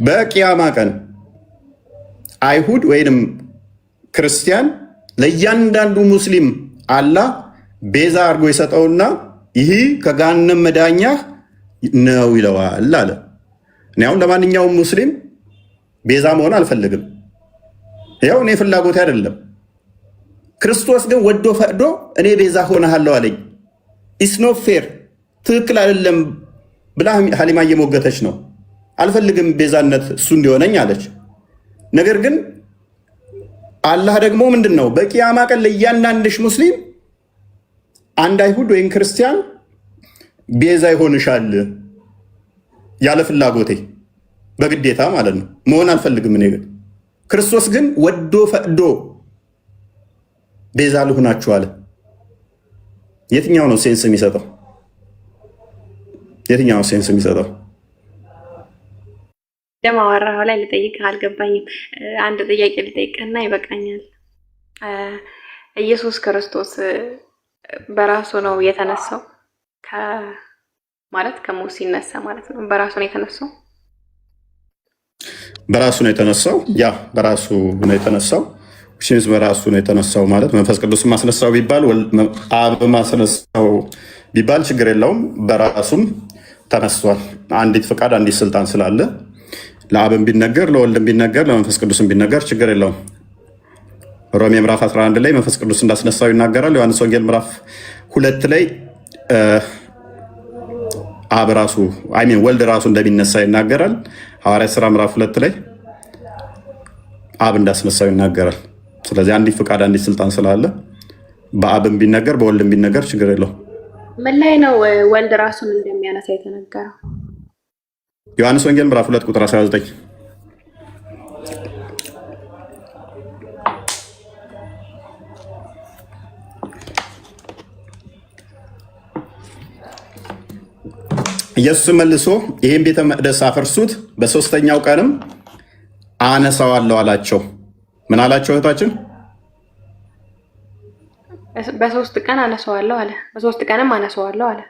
በቂያማ ቀን አይሁድ ወይንም ክርስቲያን ለእያንዳንዱ ሙስሊም አላህ ቤዛ አድርጎ የሰጠውና ይህ ከገሃነም መዳኛህ ነው ይለዋል አለ። እኔ አሁን ለማንኛውም ሙስሊም ቤዛ መሆን አልፈልግም። ያው እኔ ፍላጎቴ አይደለም። ክርስቶስ ግን ወዶ ፈቅዶ እኔ ቤዛ ሆነሃለሁ አለኝ። ኢትስ ኖት ፌር፣ ትክክል አይደለም ብላ ሀሊማ እየሞገተች ነው። አልፈልግም ቤዛነት እሱ እንዲሆነኝ አለች። ነገር ግን አላህ ደግሞ ምንድን ነው በቂያማ ቀን ለእያንዳንድሽ ሙስሊም አንድ አይሁድ ወይም ክርስቲያን ቤዛ ይሆንሻል ያለ ፍላጎቴ በግዴታ ማለት ነው። መሆን አልፈልግም እኔ ግን። ክርስቶስ ግን ወዶ ፈቅዶ ቤዛ ልሁናችሁ አለ። የትኛው ነው ሴንስ የሚሰጠው? የትኛው ሴንስ የሚሰጠው? ደማወራው ላይ ልጠይቅህ አልገባኝም። አንድ ጥያቄ ልጠይቅህና ይበቃኛል። ኢየሱስ ክርስቶስ በራሱ ነው የተነሳው? ማለት ከሞት ሲነሳ ማለት ነው በራሱ ነው የተነሳው? በራሱ ነው የተነሳው። ያ በራሱ ነው የተነሳው። ሽንስ በራሱ ነው የተነሳው ማለት መንፈስ ቅዱስ ማስነሳው ቢባል አብ ማስነሳው ቢባል ችግር የለውም። በራሱም ተነስቷል። አንዲት ፍቃድ አንዲት ስልጣን ስላለ ለአብም ቢነገር ለወልድም ቢነገር ለመንፈስ ቅዱስም ቢነገር ችግር የለውም። ሮሜ ምዕራፍ 11 ላይ መንፈስ ቅዱስ እንዳስነሳው ይናገራል። ዮሐንስ ወንጌል ምዕራፍ 2 ላይ አብ ራሱ ወልድ ራሱ እንደሚነሳ ይናገራል። ሐዋርያት ሥራ ምዕራፍ 2 ላይ አብ እንዳስነሳው ይናገራል። ስለዚህ አንዲት ፍቃድ አንዲት ስልጣን ስላለ በአብም ቢነገር በወልድም ቢነገር ችግር የለውም። ምን ላይ ነው ወልድ ራሱን እንደሚያነሳ የተነገረው? ዮሐንስ ወንጌል ምዕራፍ 2 ቁጥር 19 ኢየሱስ መልሶ ይህን ቤተ መቅደስ አፈርሱት፣ በሶስተኛው ቀንም አነሳዋለሁ አላቸው። ምን አላቸው እህታችን? በሶስት ቀን አነሳዋለሁ አለ። በሶስት ቀንም አነሳዋለሁ አለ።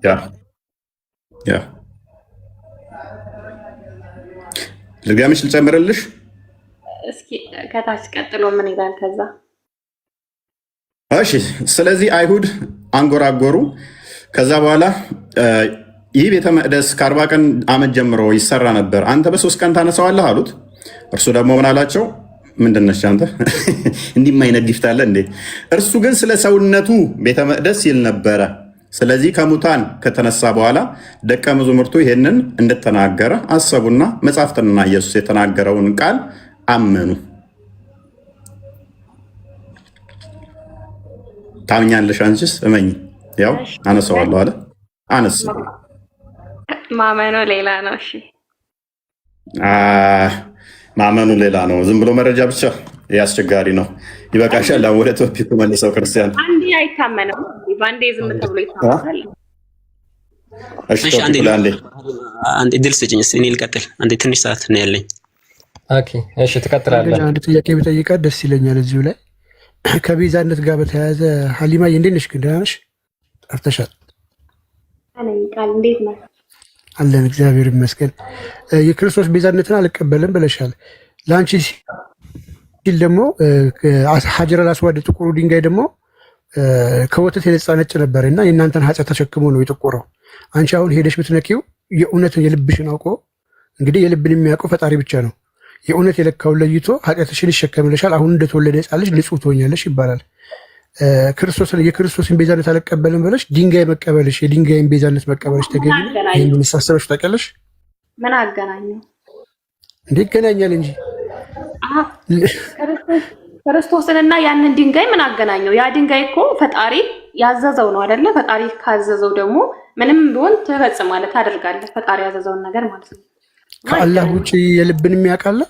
ያ ልጋምሽ ልጨምርልሽ? እስኪ ከታች ቀጥሎ ምን ይላል? ከዛ እሺ፣ ስለዚህ አይሁድ አንጎራጎሩ። ከዛ በኋላ ይህ ቤተ መቅደስ ከ40 ቀን ዓመት ጀምሮ ይሰራ ነበር፣ አንተ በ3 ቀን ታነሳዋለህ አሉት። እርሱ ደግሞ ምን አላቸው? ምንድነች አንተ እንዲህ አይነት ጊፍት አለ እንዴ? እርሱ ግን ስለ ሰውነቱ ቤተ መቅደስ ይል ነበረ። ስለዚህ ከሙታን ከተነሳ በኋላ ደቀ መዛሙርቱ ይሄንን እንደተናገረ አሰቡና መጻሕፍትንና ኢየሱስ የተናገረውን ቃል አመኑ። ታምኛለሽ? አንቺስ? እመኝ። ያው አነሳዋለሁ አለ፣ አነሳ። ማመኑ ሌላ ነው። እሺ ማመኑ ሌላ ነው። ዝም ብሎ መረጃ ብቻ አስቸጋሪ ነው። ይበቃሻል። ወደ ቶፒኩ መልሰው። ክርስቲያን አንዴ አይታመነው፣ ባንዴ ዝም ተብሎ ይታመናል። እሺ አንዴ ድል ስጭኝ እስኪ እኔ ልቀጥል። አንዴ ትንሽ ሰዓት ነው ያለኝ። ኦኬ እሺ፣ ትቀጥላለህ። አንድ ጥያቄ ብጠይቃት ደስ ይለኛል። እዚሁ ላይ ከቤዛነት ጋር በተያያዘ ሀሊማዬ እንዴት ነሽ? ግን ደህና ነሽ? ጠፍተሻል። ቃል እንዴት ነው? አለን እግዚአብሔር ይመስገን። የክርስቶስ ቤዛነትን አልቀበልም ብለሻል። ለአንቺ ሲል ደግሞ ሀጀረል አስዋድ ጥቁሩ ድንጋይ ደግሞ ከወተት የነጻ ነጭ ነበር እና የእናንተን ኃጢአት ተሸክሞ ነው የጠቆረው። አንቺ አሁን ሄደሽ ብትነኪው የእውነትን የልብሽን አውቆ፣ እንግዲህ የልብን የሚያውቀው ፈጣሪ ብቻ ነው። የእውነት የለካውን ለይቶ ኃጢአትሽን ይሸከምልሻል። አሁን እንደተወለደ ሕፃን ልጅ ንጹሕ ትሆኛለሽ ይባላል። የክርስቶስን ቤዛነት አልቀበልም ብለሽ ድንጋይ መቀበልሽ፣ የድንጋይን ቤዛነት መቀበልሽ ተገቢ ነው? ይህን መሳሰበሽ ታውቂያለሽ? ምን አገናኘው? እንዴ ይገናኛል እንጂ ክርስቶስንና ያንን ድንጋይ ምን አገናኘው? ያ ድንጋይ እኮ ፈጣሪ ያዘዘው ነው አይደለ? ፈጣሪ ካዘዘው ደግሞ ምንም ቢሆን ትፈጽማለህ፣ ታደርጋለህ። ፈጣሪ ያዘዘውን ነገር ማለት ነው። ከአላህ ውጭ የልብን የሚያውቃለ?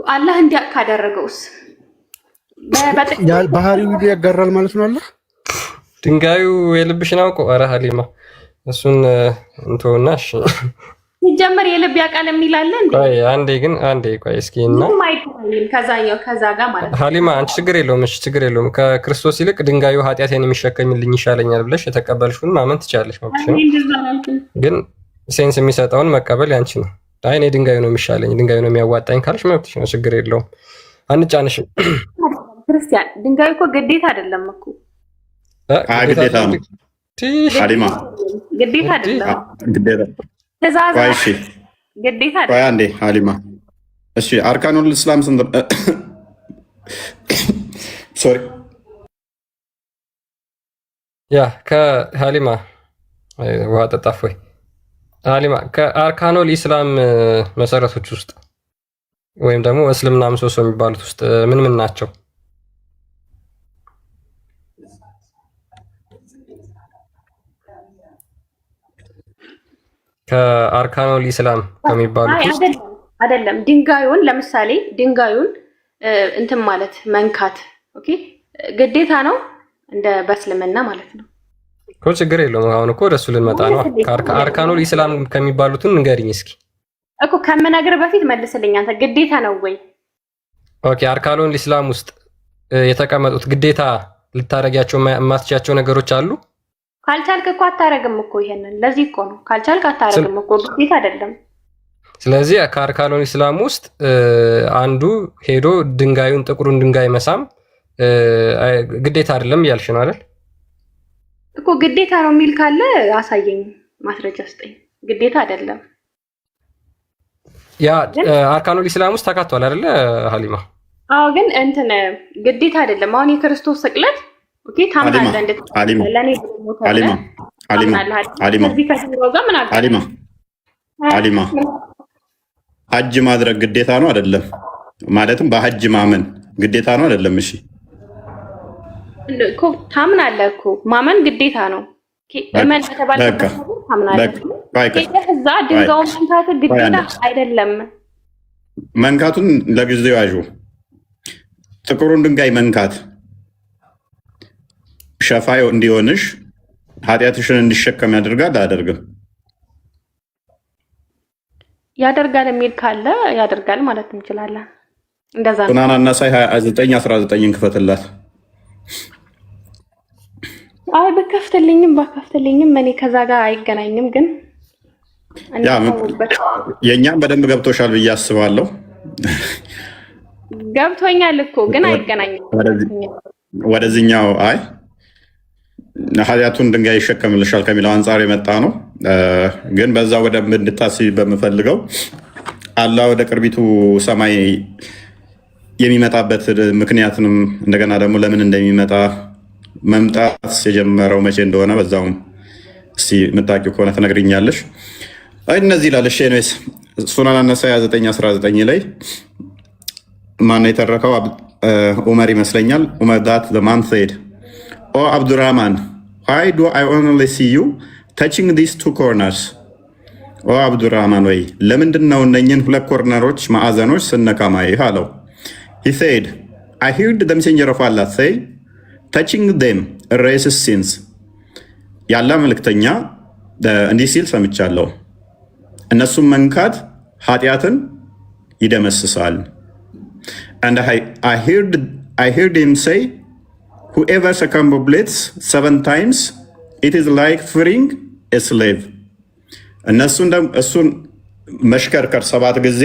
አላህ እንዲያውቅ ካደረገውስ ባህሪው ያጋራል ማለት ነው። አላህ ድንጋዩ የልብሽን አውቆ። ኧረ ሀሊማ እሱን እንተውና እሺ። ሲጀመር የልብ ያውቃል የሚላለ እንዴ? አንዴ ቆይ እስኪ እና ከዛ ጋር ማለት ነው። ሀሊማ አንቺ ችግር የለውም እሺ፣ ችግር የለውም። ከክርስቶስ ይልቅ ድንጋዩ ኃጢአቴን የሚሸከምልኝ ይሻለኛል ብለሽ የተቀበልሽውን ማመን ትችላለሽ፣ መብትሽ ነው። ግን ሴንስ የሚሰጠውን መቀበል ያንቺ ነው። አይ እኔ ድንጋዩ ነው የሚሻለኝ፣ ድንጋዩ ነው የሚያዋጣኝ ካልሽ መብትሽ ነው፣ ችግር የለውም። አንጫንሽም። ክርስቲያን ድንጋዩ እኮ ግዴታ አይደለም እኮ። ግዴታ ነው ሀሊማ፣ ግዴታ አይደለም። ትእዛዝ ቆይ እሺ፣ ግዴታ ቆይ አይደለም። አንዴ ሀሊማ። እሺ አርካኑል እስላም ስንት? ሶሪ ያ ከሀሊማ ውሃ ጠጣፍ ወይ ሀሊማ ከአርካኖል ኢስላም መሰረቶች ውስጥ ወይም ደግሞ እስልምና ምሰሶ የሚባሉት ውስጥ ምን ምን ናቸው? ከአርካኖል ኢስላም ከሚባሉት ውስጥ አይደለም። ድንጋዩን ለምሳሌ ድንጋዩን እንትን ማለት መንካት ኦኬ ግዴታ ነው እንደ በእስልምና ማለት ነው እኮ። ችግር የለውም። አሁን እኮ ወደሱ ልንመጣ ነው። ከአርካኖል ኢስላም ከሚባሉትን ንገሪኝ እስኪ እኮ ከመናገር በፊት መልስልኝ። አንተ ግዴታ ነው ወይ? ኦኬ አርካኖል ኢስላም ውስጥ የተቀመጡት ግዴታ ልታረጊያቸው የማትችያቸው ነገሮች አሉ? ካልቻልክ እኮ አታረግም እኮ። ይሄንን ለዚህ እኮ ነው ካልቻልክ አታረግም እኮ፣ ግዴታ አይደለም። ስለዚህ ከአርካኖል ኢስላም ውስጥ አንዱ ሄዶ ድንጋዩን ጥቁሩን ድንጋይ መሳም ግዴታ አይደለም እያልሽ ነው አይደል? እኮ ግዴታ ነው የሚል ካለ አሳየኝ፣ ማስረጃ ስጠኝ። ግዴታ አይደለም። ያ አርካኖል ኢስላም ውስጥ ተካቷል አይደለ ሀሊማ? አዎ፣ ግን እንትን ግዴታ አይደለም። አሁን የክርስቶስ ስቅለት ኦኬ ታምናለህ? እንዴት ለኔ ሀሊማ ሀጅ ማድረግ ግዴታ ነው አይደለም? ማለትም በሀጅ ማመን ግዴታ ነው አይደለም? እሺ እኮ ታምናለህ እኮ ማመን ግዴታ ነው። እመን ተባልከ ታምናለህ። እዛ ድንጋዩን መንካት ግዴታ አይደለም። መንካቱን ለጊዜው ያዡ። ጥቁሩን ድንጋይ መንካት ሸፋይ እንዲሆንሽ ኃጢአትሽን እንዲሸከም ያደርጋል አያደርግም? ያደርጋል የሚል ካለ ያደርጋል ማለት እንችላለን። እንደዛ ነው። ሱናን አናሳይ 29:19 ክፈትላት። አይ በከፍትልኝም እኔ ከዛ ጋር አይገናኝም። ግን የእኛም በደንብ ገብቶሻል ብዬ አስባለሁ። ገብቶኛል እኮ ግን አይገናኝም። ወደዚህኛው አይ ኃጢአቱን ድንጋይ ይሸከምልሻል ከሚለው አንጻር የመጣ ነው። ግን በዛ ወደ እንድታስቢ በምፈልገው አላህ ወደ ቅርቢቱ ሰማይ የሚመጣበት ምክንያትንም እንደገና ደግሞ ለምን እንደሚመጣ መምጣት የጀመረው መቼ እንደሆነ በዛውም እስቲ የምታውቂው ከሆነ ትነግሪኛለሽ። እነዚህ ይላል። እሺ ኤኒዌይስ ሱናን አነሳኢ 29:19 ላይ ማነው የተረከው? ዑመር ይመስለኛል። ዑመር ዳት ዘ ማን ሴድ ኦ አብዱራህማን ዋይ ዱ አይ ኦንሊ ሲ ዩ ታቺንግ ዲስ ቱ ኮርነርስ። ኦ አብዱራህማን ወይ ለምንድን ነው እነኝን ሁለት ኮርነሮች ማዕዘኖች ስነካ ማይህ አለው። ሂ ሴድ አይ ሂርድ ዘ ሜሴንጀር ኦፍ አላህ ሴይ ታቺንግ ዴም ኢሬዝስ ሲንስ። ያለ መልእክተኛ እንዲህ ሲል ሰምቻለሁ፣ እነሱም መንካት ኃጢአትን ይደመስሳል። And I heard him say, whoever circumambulates 7 times, it is like freeing a slave. እሱን መሽከርከር 7 ጊዜ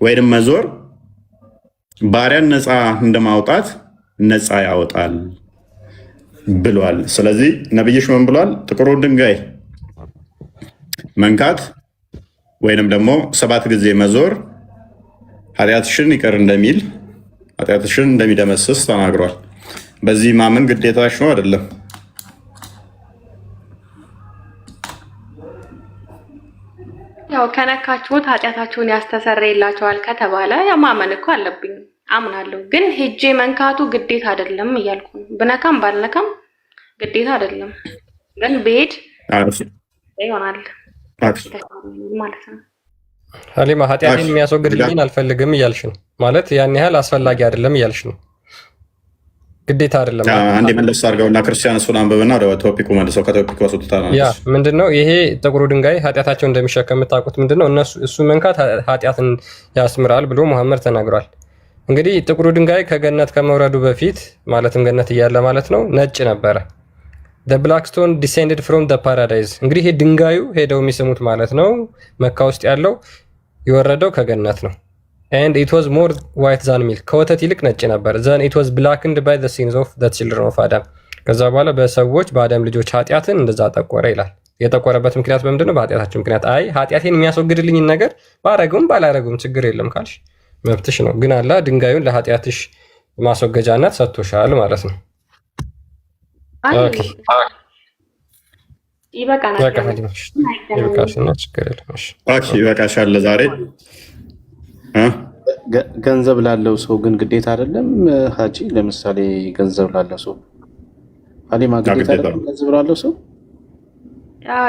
ወይም መዞር ባሪያን ነፃ እንደማውጣት ነፃ ያወጣል ብሏል። ስለዚህ ነብይሽ ምን ብሏል? ጥቁሩ ድንጋይ መንካት ወይንም ደግሞ 7 ጊዜ መዞር ኃጢአትሽን ይቅር እንደሚል ኃጢአትሽን እንደሚደመስስ ተናግሯል። በዚህ ማመን ግዴታሽ ነው አይደለም? ያው ከነካችሁት ኃጢአታችሁን ያስተሰርይላችኋል ከተባለ ያው ማመን እኮ አለብኝ፣ አምናለሁ። ግን ሄጄ መንካቱ ግዴታ አይደለም እያልኩ ነው። ብነካም ባልነካም ግዴታ አይደለም። ግን ብሄድ ይሆናል ማለት ነው። ሀሊማ ኃጢአቴን የሚያስወግድልኝን አልፈልግም እያልሽ ነው ማለት ያን ያህል አስፈላጊ አይደለም እያልሽ ነው። ግዴታ አይደለም። አንዴ መለስ አድርገውና ክርስቲያን እሱን አንብብና ወደ ቶፒኩ መልሰው ከቶፒኩ ወስጡታ ነው። ያ ምንድነው ይሄ ጥቁሩ ድንጋይ ኃጢአታቸው እንደሚሸከም የምታውቁት ምንድነው? እሱ መንካት ኃጢአትን ያስምራል ብሎ መሐመድ ተናግሯል። እንግዲህ ጥቁሩ ድንጋይ ከገነት ከመውረዱ በፊት ማለትም ገነት እያለ ማለት ነው ነጭ ነበረ። the black stone descended from the paradise። እንግዲህ ይሄ ድንጋዩ ሄደው የሚስሙት ማለት ነው መካ ውስጥ ያለው የወረደው ከገነት ነው። and it was more white than milk ከወተት ይልቅ ነጭ ነበር። then it was blackened by the sins of the children of Adam ከዛ በኋላ በሰዎች በአዳም ልጆች ኃጢአትን እንደዛ ጠቆረ ይላል። የጠቆረበት ምክንያት በምንድን ነው? በኃጢአታችን ምክንያት። አይ ኃጢአቴን የሚያስወግድልኝን ነገር ባረገውም ባላረገውም ችግር የለም ካልሽ መብትሽ ነው። ግን አላህ ድንጋዩን ለኃጢአትሽ ማስወገጃነት ሰጥቶሻል ማለት ነው። ይበቃሻል ለዛሬ። ገንዘብ ላለው ሰው ግን ግዴታ አይደለም ሀጂ። ለምሳሌ ገንዘብ ላለው ሰው ሀሊማ ግዴታ አይደለም? ገንዘብ ላለው ሰው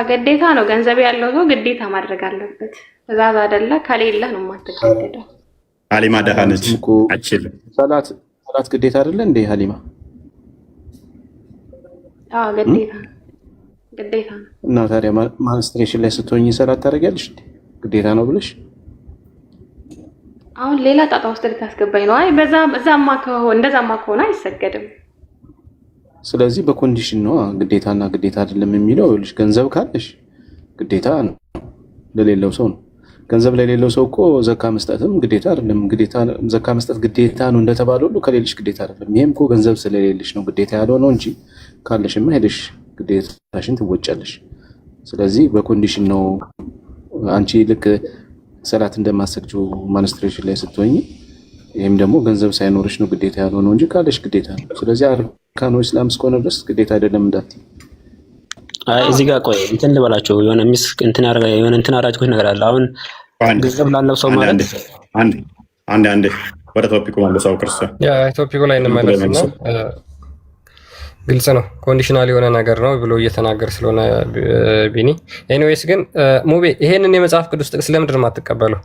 ግዴታ ነው። ገንዘብ ያለው ሰው ግዴታ ማድረግ አለበት። ትእዛዝ አይደለ? ከሌለ ነው የማትገደደው። ሀሊማ ደሃ ነች አችልም። ሰላት ግዴታ አይደለ እንዴ ሀሊማ? ግዴታ ነው። እና ታዲያ ማንስትሬሽን ላይ ስትሆኚ ሰላት ታደርጊያለሽ? ግዴታ ነው ብለሽ አሁን ሌላ ጣጣ ውስጥ ልታስገባኝ ነው? አይ እንደዛማ ከሆነ አይሰገድም። ስለዚህ በኮንዲሽን ነው ግዴታና ግዴታ አይደለም የሚለው። ልጅ ገንዘብ ካለሽ ግዴታ ነው፣ ለሌለው ሰው ነው። ገንዘብ ለሌለው ሰው እኮ ዘካ መስጠትም ግዴታ አይደለም። ዘካ መስጠት ግዴታ ነው እንደተባለ ሁሉ ከሌለሽ ግዴታ አይደለም። ይሄም እኮ ገንዘብ ስለሌለሽ ነው ግዴታ ያልሆነው እንጂ ካለሽማ ሄደሽ ግዴታሽን ትወጫለሽ። ስለዚህ በኮንዲሽን ነው። አንቺ ልክ ሰላት እንደማሰግጂው ማንስትሬሽን ላይ ስትሆኚ፣ ይሄም ደግሞ ገንዘብ ሳይኖርሽ ነው ግዴታ ያልሆነው እንጂ ካለሽ ግዴታ ነው። ስለዚህ አርካኑ ኢስላም እስከሆነ ድረስ ግዴታ አይደለም እንዳትዪ። እዚህ ጋር ቆይ እንትን ልበላችሁ። የሆነ እንትን አራጭኩት ነገር አለ። አሁን ገንዘብ ላለው ሰው ማለት አንዴ ወደ ቶፒኩ መልሰው ክርስቲያን ቶፒኩ ላይ እንመለስና ግልጽ ነው ኮንዲሽናል የሆነ ነገር ነው ብሎ እየተናገር ስለሆነ ቢኒ። ኤኒዌይስ ግን ሙቤ ይሄንን የመጽሐፍ ቅዱስ ጥቅስ ለምንድን ነው የማትቀበለው?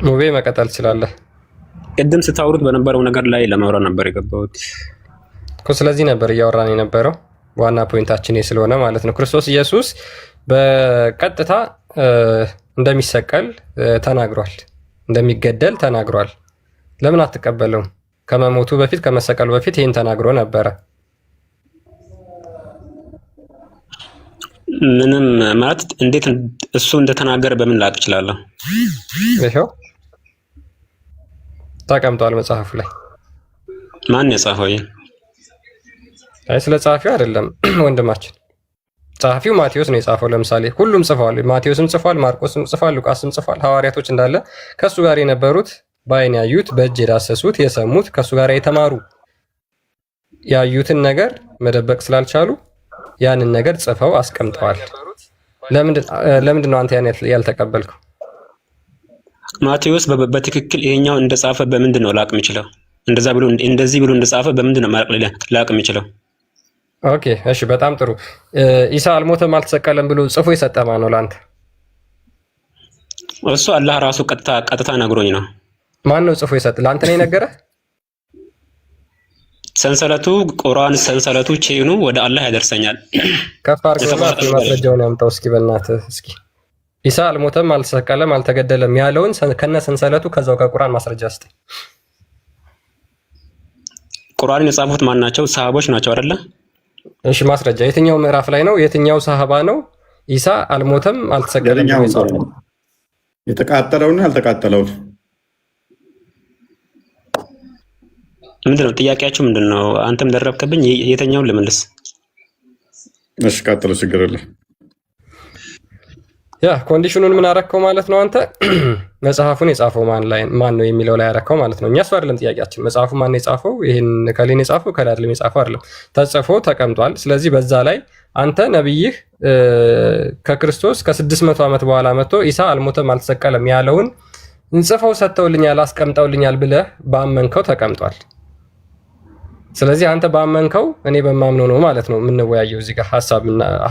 ሙቤ መቀጠል ትችላለህ። ቅድም ስታወሩት በነበረው ነገር ላይ ለማውራት ነበር የገባሁት እኮ። ስለዚህ ነበር እያወራን የነበረው። ዋና ፖይንታችን ስለሆነ ማለት ነው። ክርስቶስ ኢየሱስ በቀጥታ እንደሚሰቀል ተናግሯል፣ እንደሚገደል ተናግሯል። ለምን አትቀበለውም? ከመሞቱ በፊት ከመሰቀሉ በፊት ይህን ተናግሮ ነበረ። ምንም ማለት እንዴት እሱ እንደተናገረ በምን ላቅ እችላለሁ? ይሄው ተቀምጧል መጽሐፉ ላይ። ማን የጻፈው? አይ ስለ ጸሐፊው አይደለም ወንድማችን። ጸሐፊው ማቴዎስ ነው የጻፈው። ለምሳሌ ሁሉም ጽፈዋል። ማቴዎስም ጽፏል፣ ማርቆስም ጽፏል፣ ሉቃስም ጽፏል። ሐዋርያቶች እንዳለ ከሱ ጋር የነበሩት በአይን ያዩት፣ በእጅ የዳሰሱት፣ የሰሙት፣ ከሱ ጋር የተማሩ ያዩትን ነገር መደበቅ ስላልቻሉ ያንን ነገር ጽፈው አስቀምጠዋል። ለምንድን ነው አንተ ያን ያልተቀበልከው? ማቴዎስ በትክክል ይሄኛው እንደጻፈ በምንድን ነው ላቅ የምችለው? እንደዚህ ብሎ እንደጻፈ በምንድን ነው ላቅ የምችለው? ኦኬ እሺ፣ በጣም ጥሩ። ኢሳ አልሞተም አልተሰቀለም ብሎ ጽፎ የሰጠ ማን ነው ለአንተ? እሱ አላህ ራሱ ቀጥታ ነግሮኝ ነው። ማን ነው ጽፎ የሰጠ? ለአንተ ነው የነገረህ? ሰንሰለቱ ቁርአን ሰንሰለቱ ቼኑ ወደ አላህ ያደርሰኛል። ከፍ አድርገው ማስረጃውን ያምጣው እስኪ በእናትህ እስኪ። ኢሳ አልሞተም አልተሰቀለም አልተገደለም ያለውን ከነ ሰንሰለቱ ከዛው ከቁርአን ማስረጃ ስጠኝ። ቁርአንን የጻፉት ማን ናቸው? ሰሃቦች ናቸው አይደለ? እሺ ማስረጃ የትኛው ምዕራፍ ላይ ነው? የትኛው ሰሃባ ነው ኢሳ አልሞተም አልተሰቀለም የጻፈው? የተቃጠለውና ያልተቃጠለውን ምንድነው ጥያቄያችሁ? ምንድነው? አንተም ደረብከብኝ። የትኛውን ልመልስ? እሺ ቀጥሉ፣ ችግር የለም። ያ ኮንዲሽኑን ምን አረከው ማለት ነው? አንተ መጽሐፉን የጻፈው ማን ነው የሚለው ላይ አረከው ማለት ነው። እኛስ አይደለም ጥያቄያችን። መጽሐፉ ማን ነው የጻፈው? ይሄን ከሌን የጻፈው ከላድለም የጻፈው አይደለም፣ ተጽፎ ተቀምጧል። ስለዚህ በዛ ላይ አንተ ነብይህ ከክርስቶስ ከ600 ዓመት በኋላ መጥቶ ኢሳ አልሞተም አልተሰቀለም ያለውን እንጽፈው ሰጥተውልኛል አስቀምጠውልኛል ብለህ ባመንከው ተቀምጧል። ስለዚህ አንተ ባመንከው እኔ በማምነው ነው ማለት ነው የምንወያየው እዚህ ጋር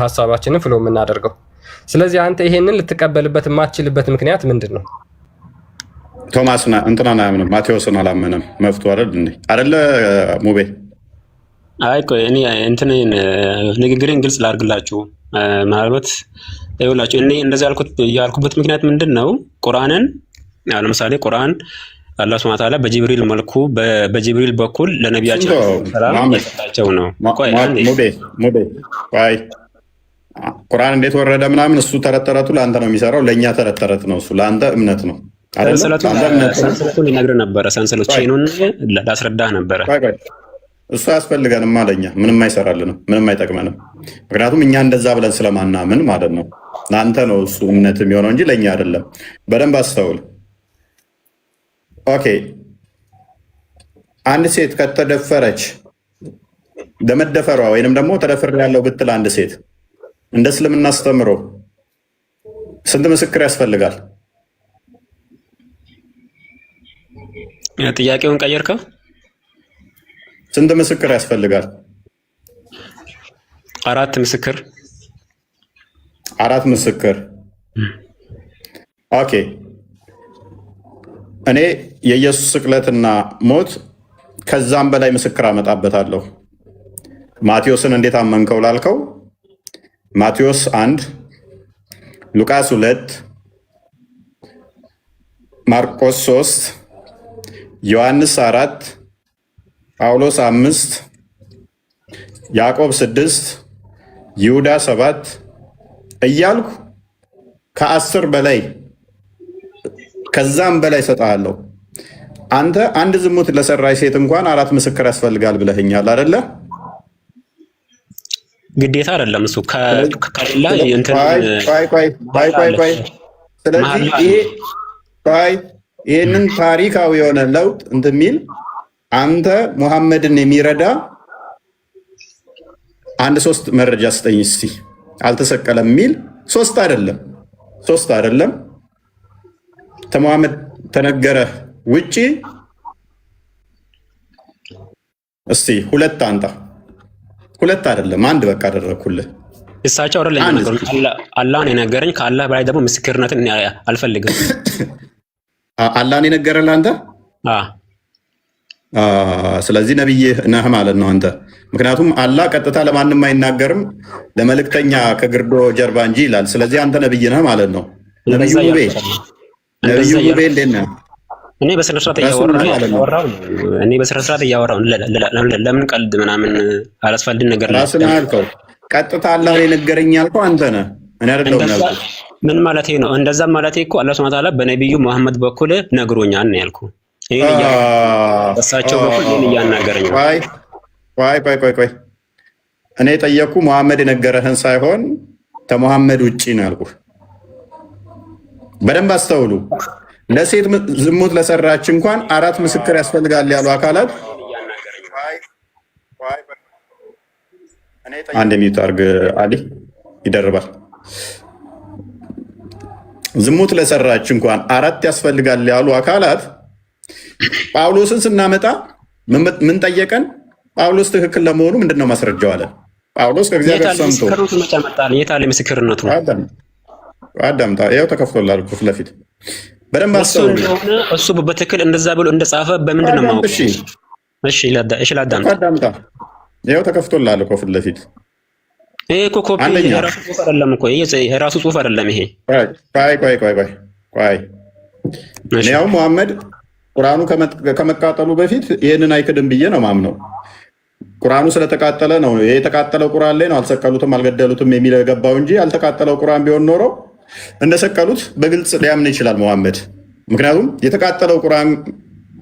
ሐሳባችንን ፍሎ የምናደርገው። ስለዚህ አንተ ይሄንን ልትቀበልበት የማትችልበት ምክንያት ምንድን ነው? ቶማስና እንትናን አያምንም፣ ማቴዎስን አላመነም። መፍቱ አይደለ ሙቤ? አይ ቆይ እኔ ንግግሬን ግልጽ ላድርግላችሁ። ምናልባት ይኸውላችሁ እኔ እንደዚህ ያልኩበት ምክንያት ምንድን ነው? ቁርአንን ለምሳሌ ቁርአን አላህ ሱብሓነሁ ወተዓላ በጅብሪል መልኩ በጅብሪል በኩል ለነቢያችን ሰላም የሰጣቸው ነው። ሙቤ ቁርአን እንዴት ወረደ ምናምን እሱ ተረተረቱ ለአንተ ነው የሚሰራው፣ ለእኛ ተረተረት ነው እሱ፣ ለአንተ እምነት ነው። ሰንሰለቱን ሊነግርህ ነበረ። ሰንሰለቱ ቼኑን ላስረዳህ ነበረ። እሱ አያስፈልገንም አለኛ። ምንም አይሰራልንም፣ ምንም አይጠቅመንም። ምክንያቱም እኛ እንደዛ ብለን ስለማናምን ማለት ነው። ለአንተ ነው እሱ እምነት የሚሆነው እንጂ ለእኛ አይደለም። በደንብ አስተውል። ኦኬ፣ አንድ ሴት ከተደፈረች ለመደፈሯ ወይንም ደግሞ ተደፍሬያለሁ ብትል አንድ ሴት እንደ እስልምና አስተምሮ ስንት ምስክር ያስፈልጋል? ጥያቄውን ቀየርከው። ስንት ምስክር ያስፈልጋል? 4 ምስክር። 4 ምስክር። ኦኬ፣ እኔ የኢየሱስ ስቅለትና ሞት ከዛም በላይ ምስክር አመጣበታለሁ። ማቴዎስን እንዴት አመንከው ላልከው ማቴዎስ 1፣ ሉቃስ 2፣ ማርቆስ 3፣ ዮሐንስ 4፣ ጳውሎስ 5፣ ያዕቆብ 6፣ ይሁዳ 7 እያልኩ ከ10 በላይ ከዛም በላይ ሰጣለሁ። አንተ አንድ ዝሙት ለሰራች ሴት እንኳን 4 ምስክር ያስፈልጋል ብለህኛል አይደለ? ግዴታ አይደለም እሱ ከሌላ ስለዚህ ይህንን ታሪካዊ የሆነ ለውጥ እንትን የሚል አንተ ሙሐመድን የሚረዳ 1-3 መረጃ ስጠኝ እስቲ። አልተሰቀለም የሚል 3 አይደለም ተሙሐመድ ተነገረ ውጪ እስቲ 2 አንጣ። 2 አይደለም 1 በቃ አደረኩልህ። እሳቸው አይደለም የነገሩኝ፣ አላህን የነገረኝ። ከአላህ በላይ ደግሞ ምስክርነትን አልፈልግም። አላህን የነገረህ አንተ? ስለዚህ ነብይ ነህ ማለት ነው አንተ። ምክንያቱም አላህ ቀጥታ ለማንም አይናገርም ለመልእክተኛ ከግርዶ ጀርባ እንጂ ይላል። ስለዚህ አንተ ነብይ ነህ ማለት ነው። ነብዩ ሙቤ እንዴት ነህ? እኔ በስነ ስርዓት እያወራሁ ለምን ቀልድ ምናምን አላስፈልግ ነገር ራስህ ነህ ያልከው። ቀጥታ አላህ የነገረኝ ያልከው አንተ ነህ፣ እኔ አይደለሁም ያልኩት። ምን ማለቴ ነው? እንደዛም ማለቴ እኮ አላህ ሱብሓነሁ ወተዓላ በነቢዩ መሐመድ በኩል ነግሮኛል ነው ያልኩ። እሳቸው በኩል ይህን እያናገረኝ ነው። ቆይ እኔ ጠየቅኩ መሐመድ የነገረህን ሳይሆን ከመሐመድ ውጭ ነው ያልኩህ። በደንብ አስተውሉ። ለሴት ዝሙት ለሰራች እንኳን 4 ምስክር ያስፈልጋል ያሉ አካላት አንድ ሚዩት አድርግ አሊ፣ ይደርባል። ዝሙት ለሰራች እንኳን 4 ያስፈልጋል ያሉ አካላት ጳውሎስን ስናመጣ ምን ጠየቀን? ጳውሎስ ትክክል ለመሆኑ ምንድነው ማስረጃው አለ። ጳውሎስ ከእግዚአብሔር ሰምቶ የታለ ምስክርነቱ? አዳምጣ፣ ይኸው ተከፍቶላል ፊት ለፊት በደንብ አስተውሉ። እሱ በትክክል እንደዛ ብሎ እንደጻፈ በምንድን ነው የማውቀው? እሺ ላዳምጣ። ይኸው ተከፍቶላል እኮ ፊት ለፊት። ይሄ እኮ ኮፒ የራሱ ጽሑፍ አይደለም እኮ፣ ይሄ የራሱ ጽሑፍ አይደለም። ይሄ ቆይ እኔው መሐመድ ቁርአኑ ከመቃጠሉ በፊት ይህንን አይክድም ብዬ ነው ማምነው። ቁርአኑ ስለተቃጠለ ነው ይሄ የተቃጠለው ቁርአን ላይ ነው አልሰቀሉትም አልገደሉትም የሚለው የገባው እንጂ ያልተቃጠለው ቁርአን ቢሆን ኖሮ እንደሰቀሉት በግልጽ ሊያምን ይችላል መሐመድ። ምክንያቱም የተቃጠለው ቁርአን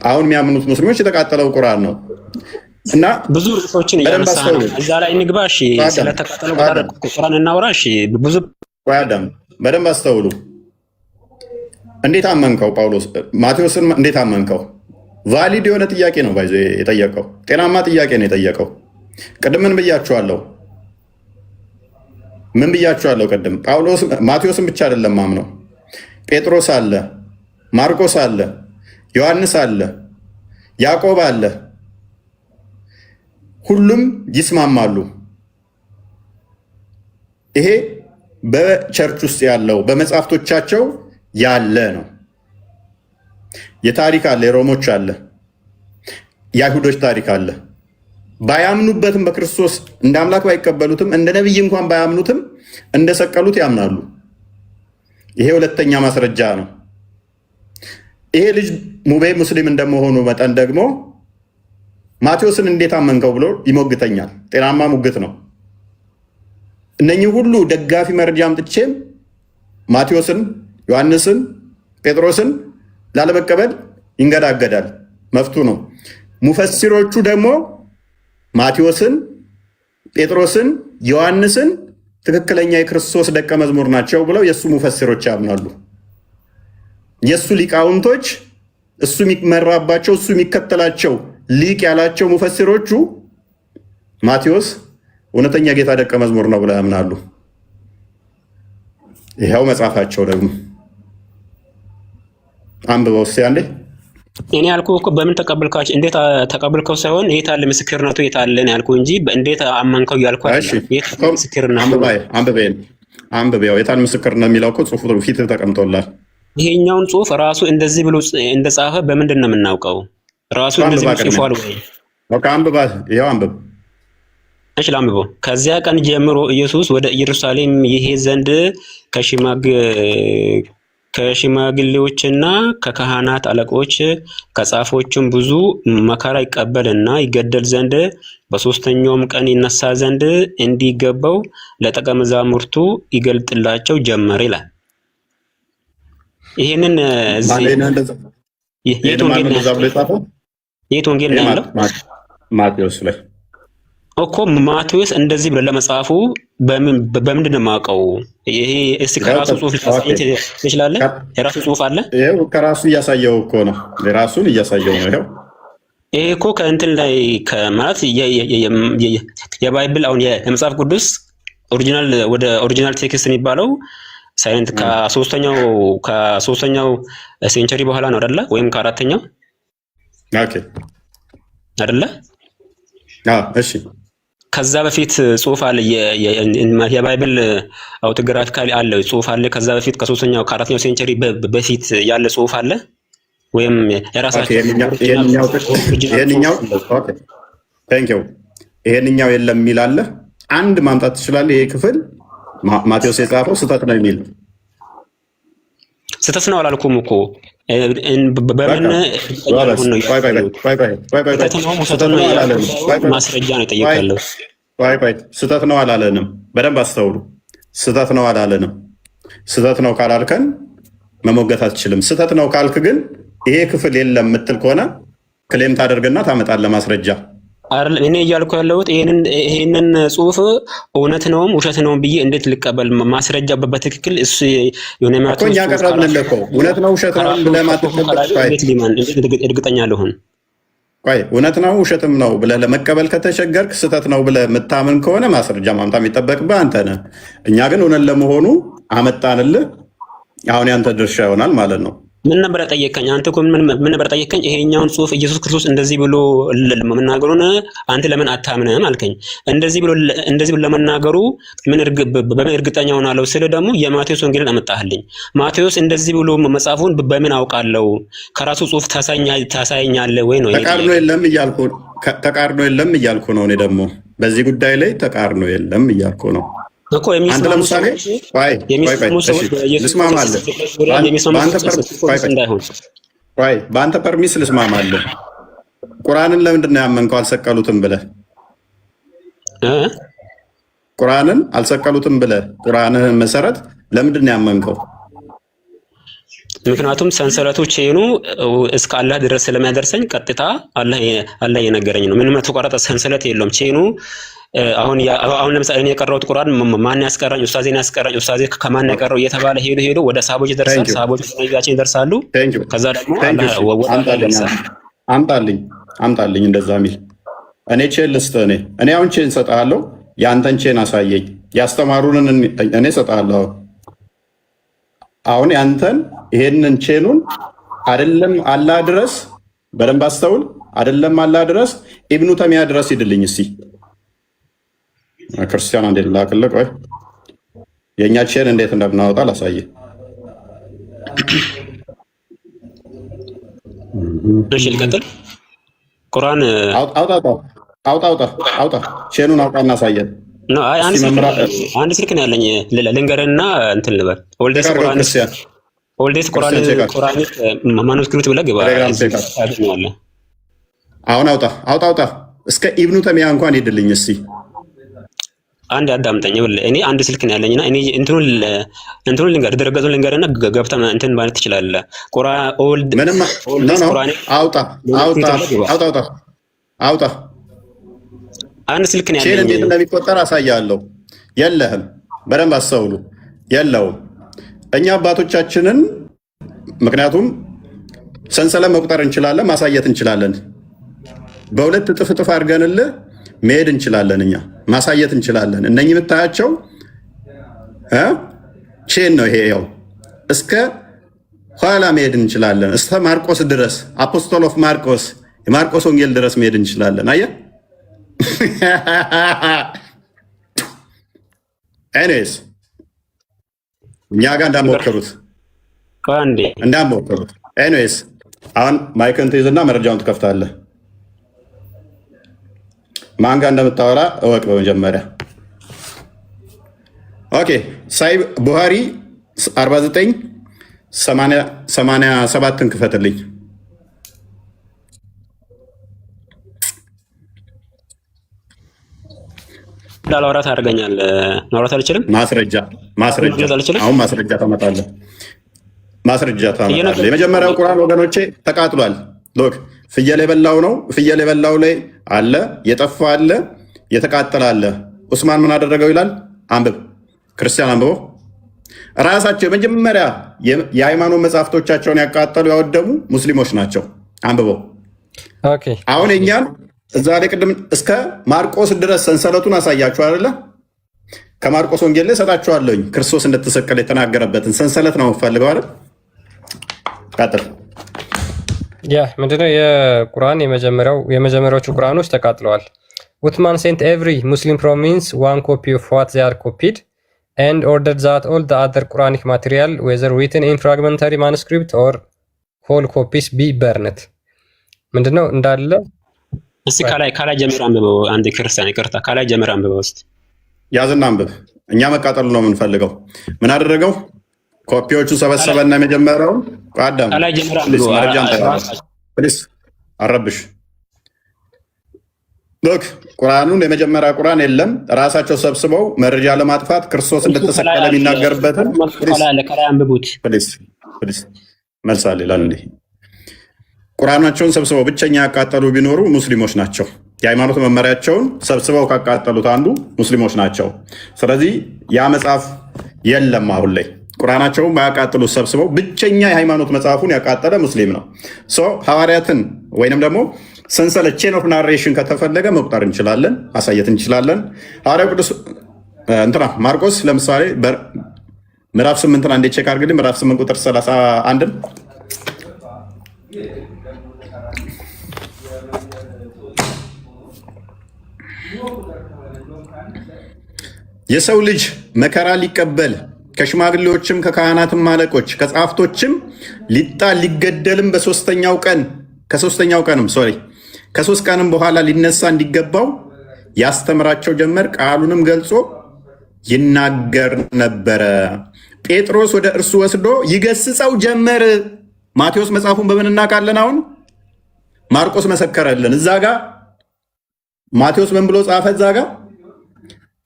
አሁን የሚያምኑት ሙስሊሞች የተቃጠለው ቁርአን ነው እና ብዙ ርዕሶችን እያነሳ ነው። እዛ ላይ እንግባ። እሺ ስለተቃጠለው ቁርአን እናውራ። እሺ ብዙ አዳም በደንብ አስተውሉ። እንዴት አመንከው? ጳውሎስ ማቴዎስን እንዴት አመንከው? ቫሊድ የሆነ ጥያቄ ነው ባይዞ የጠየቀው፣ ጤናማ ጥያቄ ነው የጠየቀው። ቅድም ምን ብያችኋለሁ? ቅድም ማቴዎስን ብቻ አይደለም ማምነው፣ ጴጥሮስ አለ፣ ማርቆስ አለ፣ ዮሐንስ አለ፣ ያዕቆብ አለ። ሁሉም ይስማማሉ። ይሄ በቸርች ውስጥ ያለው በመጽሐፍቶቻቸው ያለ ነው። የታሪክ አለ፣ የሮሞች አለ፣ የአይሁዶች ታሪክ አለ። ባያምኑበትም በክርስቶስ እንደ አምላክ ባይቀበሉትም እንደ ነቢይ እንኳን ባያምኑትም እንደሰቀሉት ያምናሉ። ይሄ ሁለተኛ ማስረጃ ነው። ይሄ ልጅ ሙቤ ሙስሊም እንደመሆኑ መጠን ደግሞ ማቴዎስን እንዴት አመንከው ብሎ ይሞግተኛል። ጤናማ ሙግት ነው። እነኚህ ሁሉ ደጋፊ መረጃ አምጥቼም ማቴዎስን፣ ዮሐንስን፣ ጴጥሮስን ላለመቀበል ይንገዳገዳል። መፍቱ ነው። ሙፈሲሮቹ ደግሞ ማቴዎስን፣ ጴጥሮስን፣ ዮሐንስን ትክክለኛ የክርስቶስ ደቀ መዝሙር ናቸው ብለው የእሱ ሙፈሲሮች ያምናሉ። የእሱ ሊቃውንቶች፣ እሱ የሚመራባቸው፣ እሱ የሚከተላቸው ሊቅ ያላቸው ሙፈሲሮቹ ማቴዎስ እውነተኛ ጌታ ደቀ መዝሙር ነው ብለው ያምናሉ። ይኸው መጽሐፋቸው ደግሞ አንብበው እስኪ አንዴ። እኔ ያልኩህ እኮ በምን ተቀበልካቸው፣ እንዴት ተቀበልከው ሳይሆን የት አለ ምስክርነቱ የት አለ ነው ያልኩህ እንጂ እንዴት አመንከው እያልኩህ አይደለም። የት ምስክርነቱ አንብበው የታል ምስክርነት የሚለው እኮ ጽሑፉ ፊት ተቀምጦላል። ይሄኛውን ጽሑፍ ራሱ እንደዚህ ብሎ እንደጻፈ በምንድን ነው የምናውቀው? ራሱ እንደዚህ ጽፏል ወይ? በቃ አንብባ፣ ይኸው አንብብ። እሺ ላንብበው። ከዚያ ቀን ጀምሮ ኢየሱስ ወደ ኢየሩሳሌም ይሄድ ዘንድ ከሽማግሌዎችና ከካህናት አለቆች ከጻፎችም ብዙ መከራ ይቀበልና ይገደል ዘንድ በሦስተኛውም ቀን ይነሳ ዘንድ እንዲገባው ለደቀ መዛሙርቱ ይገልጥላቸው ጀመረ ይላል። ይሄንን የት ወንጌል ነው ያለው? ማቴዎስ ላይ እኮ ማቴዎስ እንደዚህ ብሎ ለመጻፉ በምንድን ነው የማውቀው? ይሄ እስቲ ከራሱ ጽሑፍ ትችላለህ? የራሱ ጽሑፍ አለ። ይሄው ከራሱ እያሳየው እኮ ነው። የራሱን እያሳየው ነው። ይሄው ይሄ እኮ ከእንትን ላይ ከማለት የባይብል አሁን የመጽሐፍ ቅዱስ ኦሪጂናል ወደ ኦሪጂናል ቴክስት የሚባለው ሳይንት ከሶስተኛው ሴንቸሪ በኋላ ነው አይደለ? ወይም ከአራተኛው ኦኬ አይደለ? እሺ ከዛ በፊት ጽሑፍ አለ። የባይብል አውቶግራፊካሊ አለ ጽሑፍ አለ። ከዛ በፊት ከሶስተኛው ከአራተኛው ሴንቸሪ በፊት ያለ ጽሑፍ አለ። ወይም የራሳቸው ይሄንኛው የለም የሚል አለ። አንድ ማምጣት ትችላለህ? ይሄ ክፍል ማቴዎስ የጻፈው ስህተት ነው የሚል ስህተት ነው አላልኩም እኮ በምን ማስረጃ ነው የጠየቃለሁ። ስህተት ነው አላለንም። በደንብ አስተውሉ። ስህተት ነው አላለንም። ስህተት ነው ካላልከን መሞገት አትችልም። ስህተት ነው ካልክ ግን ይሄ ክፍል የለም የምትል ከሆነ ክሌም ታደርግና ታመጣለህ ማስረጃ። እኔ እያልኩ ያለሁት ይሄንን ጽሑፍ እውነት ነውም ውሸት ነውም ብዬ እንዴት ልቀበል? ማስረጃ በትክክል እሱ የሆነ ማለት ነው። እኛ ቀረብንልህ እኮ እውነት ነው ውሸት ነው ብለህ እርግጠኛ ልሁን? ቆይ እውነት ነው ውሸትም ነው ብለህ ለመቀበል ከተቸገርክ፣ ስህተት ነው ብለህ የምታምን ከሆነ ማስረጃ ማምጣት የሚጠበቅብህ አንተ ነህ። እኛ ግን እውነት ለመሆኑ አመጣንልህ። አሁን ያንተ ድርሻ ይሆናል ማለት ነው። ምን ነበር ጠየቀኝ? አንተ እኮ ምን ነበር ጠየቀኝ? ይሄኛውን ጽሑፍ ኢየሱስ ክርስቶስ እንደዚህ ብሎ መናገሩን አንተ ለምን አታምንም አልከኝ። እንደዚህ ብሎ ለመናገሩ በምን እርግጠኛ ሆናለሁ ስለ ደግሞ የማቴዎስ ወንጌልን አመጣህልኝ። ማቴዎስ እንደዚህ ብሎ መጻፉን በምን አውቃለሁ? ከራሱ ጽሑፍ ታሳየኛለህ ወይ ነው? ተቃርኖ የለም እያልኩ ነው። እኔ ደግሞ በዚህ ጉዳይ ላይ ተቃርኖ የለም እያልኩ ነው። አንተ ለምሳሌ በአንተ ፐርሚስ ልስማማለህ። ቁርአንን ለምንድን ነው ያመንከው? አልሰቀሉትም ብለህ ቁርአንን አልሰቀሉትም ብለህ ቁርአንህን መሰረት ለምንድን ነው ያመንከው? ምክንያቱም ሰንሰለቱ ቼኑ እስከ አላህ ድረስ ስለሚያደርሰኝ ቀጥታ አላህ የነገረኝ ነው። ምንም የተቋረጠ ሰንሰለት የለውም ቼኑ። አሁን ለምሳሌ እኔ የቀረሁት ቁርአን ማን ያስቀራኝ? ኡስታዜን ያስቀራኝ። ኡስታዜ ከማን ያቀረው እየተባለ ሄዶ ወደ ሰሃቦች ይደርሳል። ሰሃቦች ነቢያችን ይደርሳሉ። ከዛ ደግሞ አምጣልኝ እንደዛ ሚል እኔ ቼን ልስጥህ። እኔ አሁን ቼን እሰጥሃለሁ። የአንተን ቼን አሳየኝ። ያስተማሩንን እኔ እሰጥሃለሁ። አሁን ያንተን ይሄንን ቼኑን አይደለም አላህ ድረስ፣ በደንብ አስተውል። አይደለም አላህ ድረስ ኢብኑ ተሚያ ድረስ ሂድልኝ እስቲ። ክርስቲያን እንዴት ላክልህ? ቆይ የእኛ ቼን እንዴት እንደምናወጣ ላሳየህ። እሺ ልቀጥል። ቁርአን አውጣ ቼኑን አውጣ እናሳየን። አንድ ስልክ ነው ያለኝ። ልንገርህና እንትን ልበል። ኦልዴስ ቁርአን ማኑስክሪፕት ብለህ ግባ። አሁን አውጣ እስከ ኢብኑ ተሚያ እንኳን ሄድልኝ እስቲ። አንድ አዳምጠኝ። እኔ አንድ ስልክ ነው ያለኝና እኔ እንትኑን ልንገርህ፣ ድረገጹን ልንገርህና ገብተህ እንትን ማለት ትችላለህ። አውጣ አንድ ስልክ ነው ቼን ያለኝ። እንዴት እንደሚቆጠር አሳያለሁ። የለህም። በደንብ አስተውሉ። የለውም። እኛ አባቶቻችንን ምክንያቱም ሰንሰለት መቁጠር እንችላለን፣ ማሳየት እንችላለን። በሁለት እጥፍ እጥፍ አድርገንልህ መሄድ እንችላለን። እኛ ማሳየት እንችላለን። እነኚህ የምታያቸው ቼን ነው። ይሄ ያው እስከ ኋላ መሄድ እንችላለን። እስከ ማርቆስ ድረስ አፖስቶል ኦፍ ማርቆስ የማርቆስ ወንጌል ድረስ መሄድ እንችላለን። አየህ። ኤኒዌይስ እኛ ጋር እንዳሞከሩት እንዳሞከሩት። ኤኒዌይስ አሁን ማይክን ትይዝና መረጃውን ትከፍታለህ። ማን ጋር እንደምታወራ እወቅ በመጀመሪያ። ኦኬ ሳይ ቡሃሪ 49:87ን ክፈትልኝ። ላውራት አድርገኛል። ማውራት አልችልም። ማስረጃ አሁን ማስረጃ ታመጣለህ። የመጀመሪያው ቁርአን ወገኖቼ ተቃጥሏል። ሎክ ፍየል የበላው ነው። ፍየል የበላው ላይ አለ፣ የጠፋ አለ፣ የተቃጠለ አለ። ኡስማን ምን አደረገው ይላል። አንብብ፣ ክርስቲያን አንብበው። ራሳቸው የመጀመሪያ የሃይማኖት መጽሐፍቶቻቸውን ያቃጠሉ ያወደሙ ሙስሊሞች ናቸው። አንብበው። አሁን የኛን እዛ ላይ ቅድም እስከ ማርቆስ ድረስ ሰንሰለቱን አሳያችሁ አይደለ? ከማርቆስ ወንጌል ላይ ሰጣችኋለሁኝ። ክርስቶስ እንደተሰቀለ የተናገረበትን ሰንሰለት ነው ፈልገው አይደል? ቀጥል። ያ ምንድነው? የቁርአን የመጀመሪያዎቹ ቁርአኖች ተቃጥለዋል። ኡትማን ሴንት ኤቭሪ ሙስሊም ፕሮቪንስ ዋን ኮፒ ኦፍ ዋት ዜ አር ኮፒድ ኤንድ ኦርደርድ ዛት ኦል ዘ አዘር ቁርአኒክ ማቴሪያል ዌዘር ሪትን ኢን ፍራግመንታሪ ማኑስክሪፕት ኦር ሆል ኮፒስ ቢ በርንት። ምንድነው እንዳለ እስቲ ከላይ ጀምር አንብበው። አንድ ክርስቲያን ይቅርታ፣ ከላይ ጀምር አንብበው እስቲ። ያዝና አንብብ። እኛ መቃጠሉ ነው የምንፈልገው። ምን አደረገው? ኮፒዎቹን ሰበሰበና የመጀመሪያውን አዳም ከላይ ጀምር አንብበው። ፕሊስ አረብሽ። ሎክ ቁርአኑን የመጀመሪያ ቁርአን የለም። ራሳቸው ሰብስበው መረጃ ለማጥፋት ክርስቶስ እንደተሰቀለ የሚናገርበትን ከላይ አንብቡት ፕሊስ። መልሳል ይላል እንዲህ ቁርአናቸውን ሰብስበው ብቸኛ ያቃጠሉ ቢኖሩ ሙስሊሞች ናቸው። የሃይማኖት መመሪያቸውን ሰብስበው ካቃጠሉት አንዱ ሙስሊሞች ናቸው። ስለዚህ ያ መጽሐፍ የለም። አሁን ላይ ቁርአናቸውን ባያቃጥሉ ሰብስበው ብቸኛ የሃይማኖት መጽሐፉን ያቃጠለ ሙስሊም ነው። ሐዋርያትን ወይንም ደግሞ ሰንሰለት ቼን ኦፍ ናሬሽን ከተፈለገ መቁጠር እንችላለን፣ ማሳየት እንችላለን። ሐዋርያው ቅዱስ ማርቆስ ለምሳሌ ምዕራፍ 8 አንዴ ቼክ አድርግልኝ። ምዕራፍ 8 ቁጥር 31 የሰው ልጅ መከራ ሊቀበል ከሽማግሌዎችም ከካህናትም አለቆች ከጸሐፍቶችም ሊጣል ሊገደልም ከሶስት ቀንም በኋላ ሊነሳ እንዲገባው ያስተምራቸው ጀመር። ቃሉንም ገልጾ ይናገር ነበረ። ጴጥሮስ ወደ እርሱ ወስዶ ይገስጸው ጀመር። ማቴዎስ መጽሐፉን በምን እናውቃለን? አሁን ማርቆስ መሰከረልን። እዛ ጋ ማቴዎስ ምን ብሎ ጻፈ? እዛ ጋ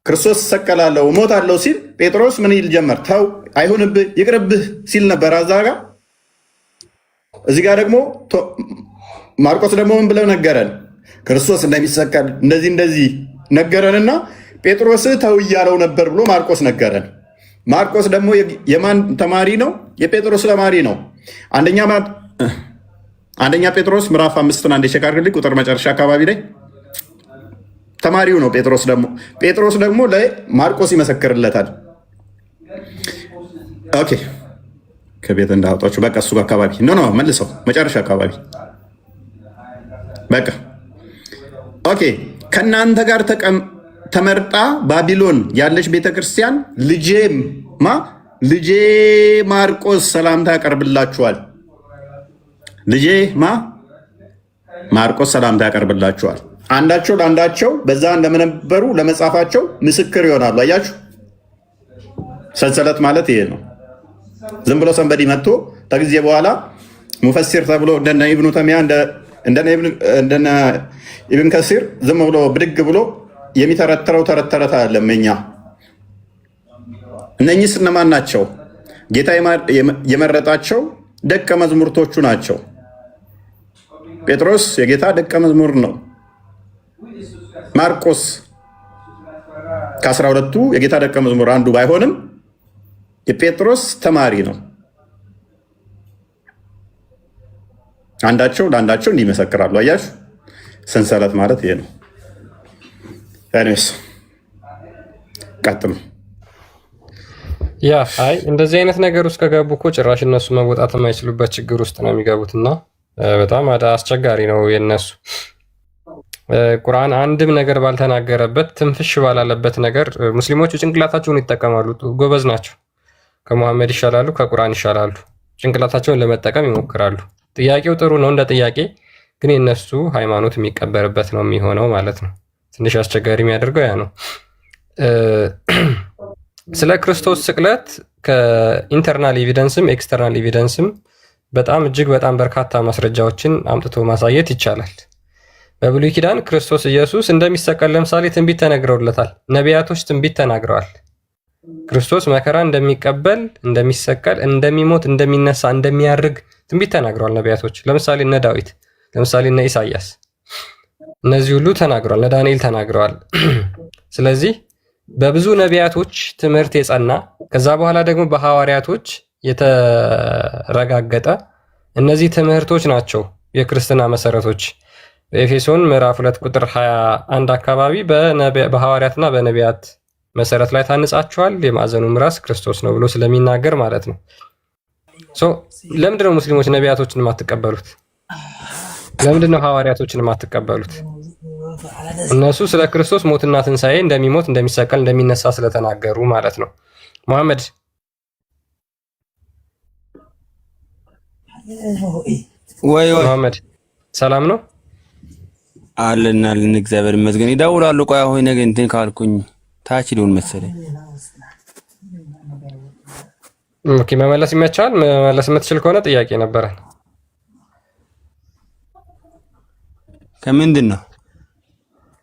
ክርስቶስ እሰቀላለሁ እሞታለሁ ሲል ጴጥሮስ ምን ይል ጀመር? ተው አይሁንብህ ይቅርብህ ሲል ነበር። እዛ ጋ እዚህ ጋ ደግሞ ማርቆስ ደግሞ ምን ብለው ነገረን? ክርስቶስ እንደሚሰቀል እንደዚህ ነገረንና ጴጥሮስ ተው እያለው ነበር ብሎ ማርቆስ ነገረን። ማርቆስ ደግሞ የማን ተማሪ ነው? የጴጥሮስ ተማሪ ነው። አንደኛ ጴጥሮስ ምዕራፍ 5 አንዴ ቼክ አድርግልኝ፣ ቁጥር መጨረሻ አካባቢ ላይ ተማሪው ነው። ጴጥሮስ ደግሞ ለማርቆስ ይመሰክርለታል። ኦኬ ከቤት እንዳወጣችሁ በቃ እሱ አካባቢ መልሰው መጨረሻ አካባቢ በቃ ኦኬ። ከእናንተ ጋር ተመርጣ ባቢሎን ያለች ቤተክርስቲያን ልጄ ማርቆስ ሰላምታ ያቀርብላችኋል። ልጄ ማርቆስ ሰላምታ ያቀርብላችኋል። አንዳቸው ለአንዳቸው በዛ እንደምነበሩ ለመጻፋቸው ምስክር ይሆናሉ። አያችሁ፣ ሰንሰለት ማለት ይሄ ነው። ዝም ብሎ ሰንበዲ መጥቶ ከጊዜ በኋላ ሙፈሲር ተብሎ እንደነ ኢብኑ ተሚያ እንደነ ኢብን ከሲር ዝም ብሎ ብድግ ብሎ የሚተረተረው ተረት አይደለም። እኛ እነኚህ እነማን ናቸው? ጌታ የመረጣቸው ደቀ መዝሙርቶቹ ናቸው። ጴጥሮስ የጌታ ደቀ መዝሙር ነው። ማርቆስ ከ12ቱ የጌታ ደቀ መዝሙር አንዱ ባይሆንም የጴጥሮስ ተማሪ ነው። አንዳቸው ለአንዳቸው እንዲመሰክራሉ። አያችሁ፣ ሰንሰለት ማለት ይሄ ነው። ያኔስ ቀጥሉ። ያ አይ እንደዚህ አይነት ነገር ውስጥ ከገቡ እኮ ጭራሽ እነሱ መወጣት የማይችሉበት ችግር ውስጥ ነው የሚገቡትና በጣም አስቸጋሪ ነው የነሱ። ቁርአን አንድም ነገር ባልተናገረበት ትንፍሽ ባላለበት ነገር ሙስሊሞቹ ጭንቅላታቸውን ይጠቀማሉ። ጎበዝ ናቸው። ከሙሐመድ ይሻላሉ፣ ከቁርአን ይሻላሉ። ጭንቅላታቸውን ለመጠቀም ይሞክራሉ። ጥያቄው ጥሩ ነው እንደ ጥያቄ፣ ግን የነሱ ሃይማኖት የሚቀበርበት ነው የሚሆነው ማለት ነው። ትንሽ አስቸጋሪ የሚያደርገው ያ ነው። ስለ ክርስቶስ ስቅለት ከኢንተርናል ኤቪደንስም ኤክስተርናል ኤቪደንስም በጣም እጅግ በጣም በርካታ ማስረጃዎችን አምጥቶ ማሳየት ይቻላል። በብሉይ ኪዳን ክርስቶስ ኢየሱስ እንደሚሰቀል ለምሳሌ ትንቢት ተነግረውለታል። ነቢያቶች ትንቢት ተናግረዋል። ክርስቶስ መከራ እንደሚቀበል፣ እንደሚሰቀል፣ እንደሚሞት፣ እንደሚነሳ፣ እንደሚያርግ ትንቢት ተናግረዋል ነቢያቶች። ለምሳሌ እነ ዳዊት፣ ለምሳሌ እነ ኢሳያስ፣ እነዚህ ሁሉ ተናግረዋል። እነ ዳንኤል ተናግረዋል። ስለዚህ በብዙ ነቢያቶች ትምህርት የጸና ከዛ በኋላ ደግሞ በሐዋርያቶች የተረጋገጠ እነዚህ ትምህርቶች ናቸው የክርስትና መሰረቶች። በኤፌሶን ምዕራፍ 2 ቁጥር 21 አካባቢ በሐዋርያትና በነቢያት መሰረት ላይ ታንጻችኋል፣ የማዕዘኑም ራስ ክርስቶስ ነው ብሎ ስለሚናገር ማለት ነው። ለምንድነው ሙስሊሞች ነቢያቶችን የማትቀበሉት? ለምንድነው ሐዋርያቶችን የማትቀበሉት? እነሱ ስለ ክርስቶስ ሞትና ትንሣኤ እንደሚሞት፣ እንደሚሰቀል፣ እንደሚነሳ ስለተናገሩ ማለት ነው። መሐመድ ወይ መሐመድ ሰላም ነው አለን እግዚአብሔር ይመስገን። ይደውላሉ። ቆይ አሁን ነገ እንትን ካልኩኝ ታች ሊሆን መሰለኝ። ኦኬ መመለስ ይመቻል። መመለስ የምትችል ከሆነ ጥያቄ ነበረ። ከምንድን ነው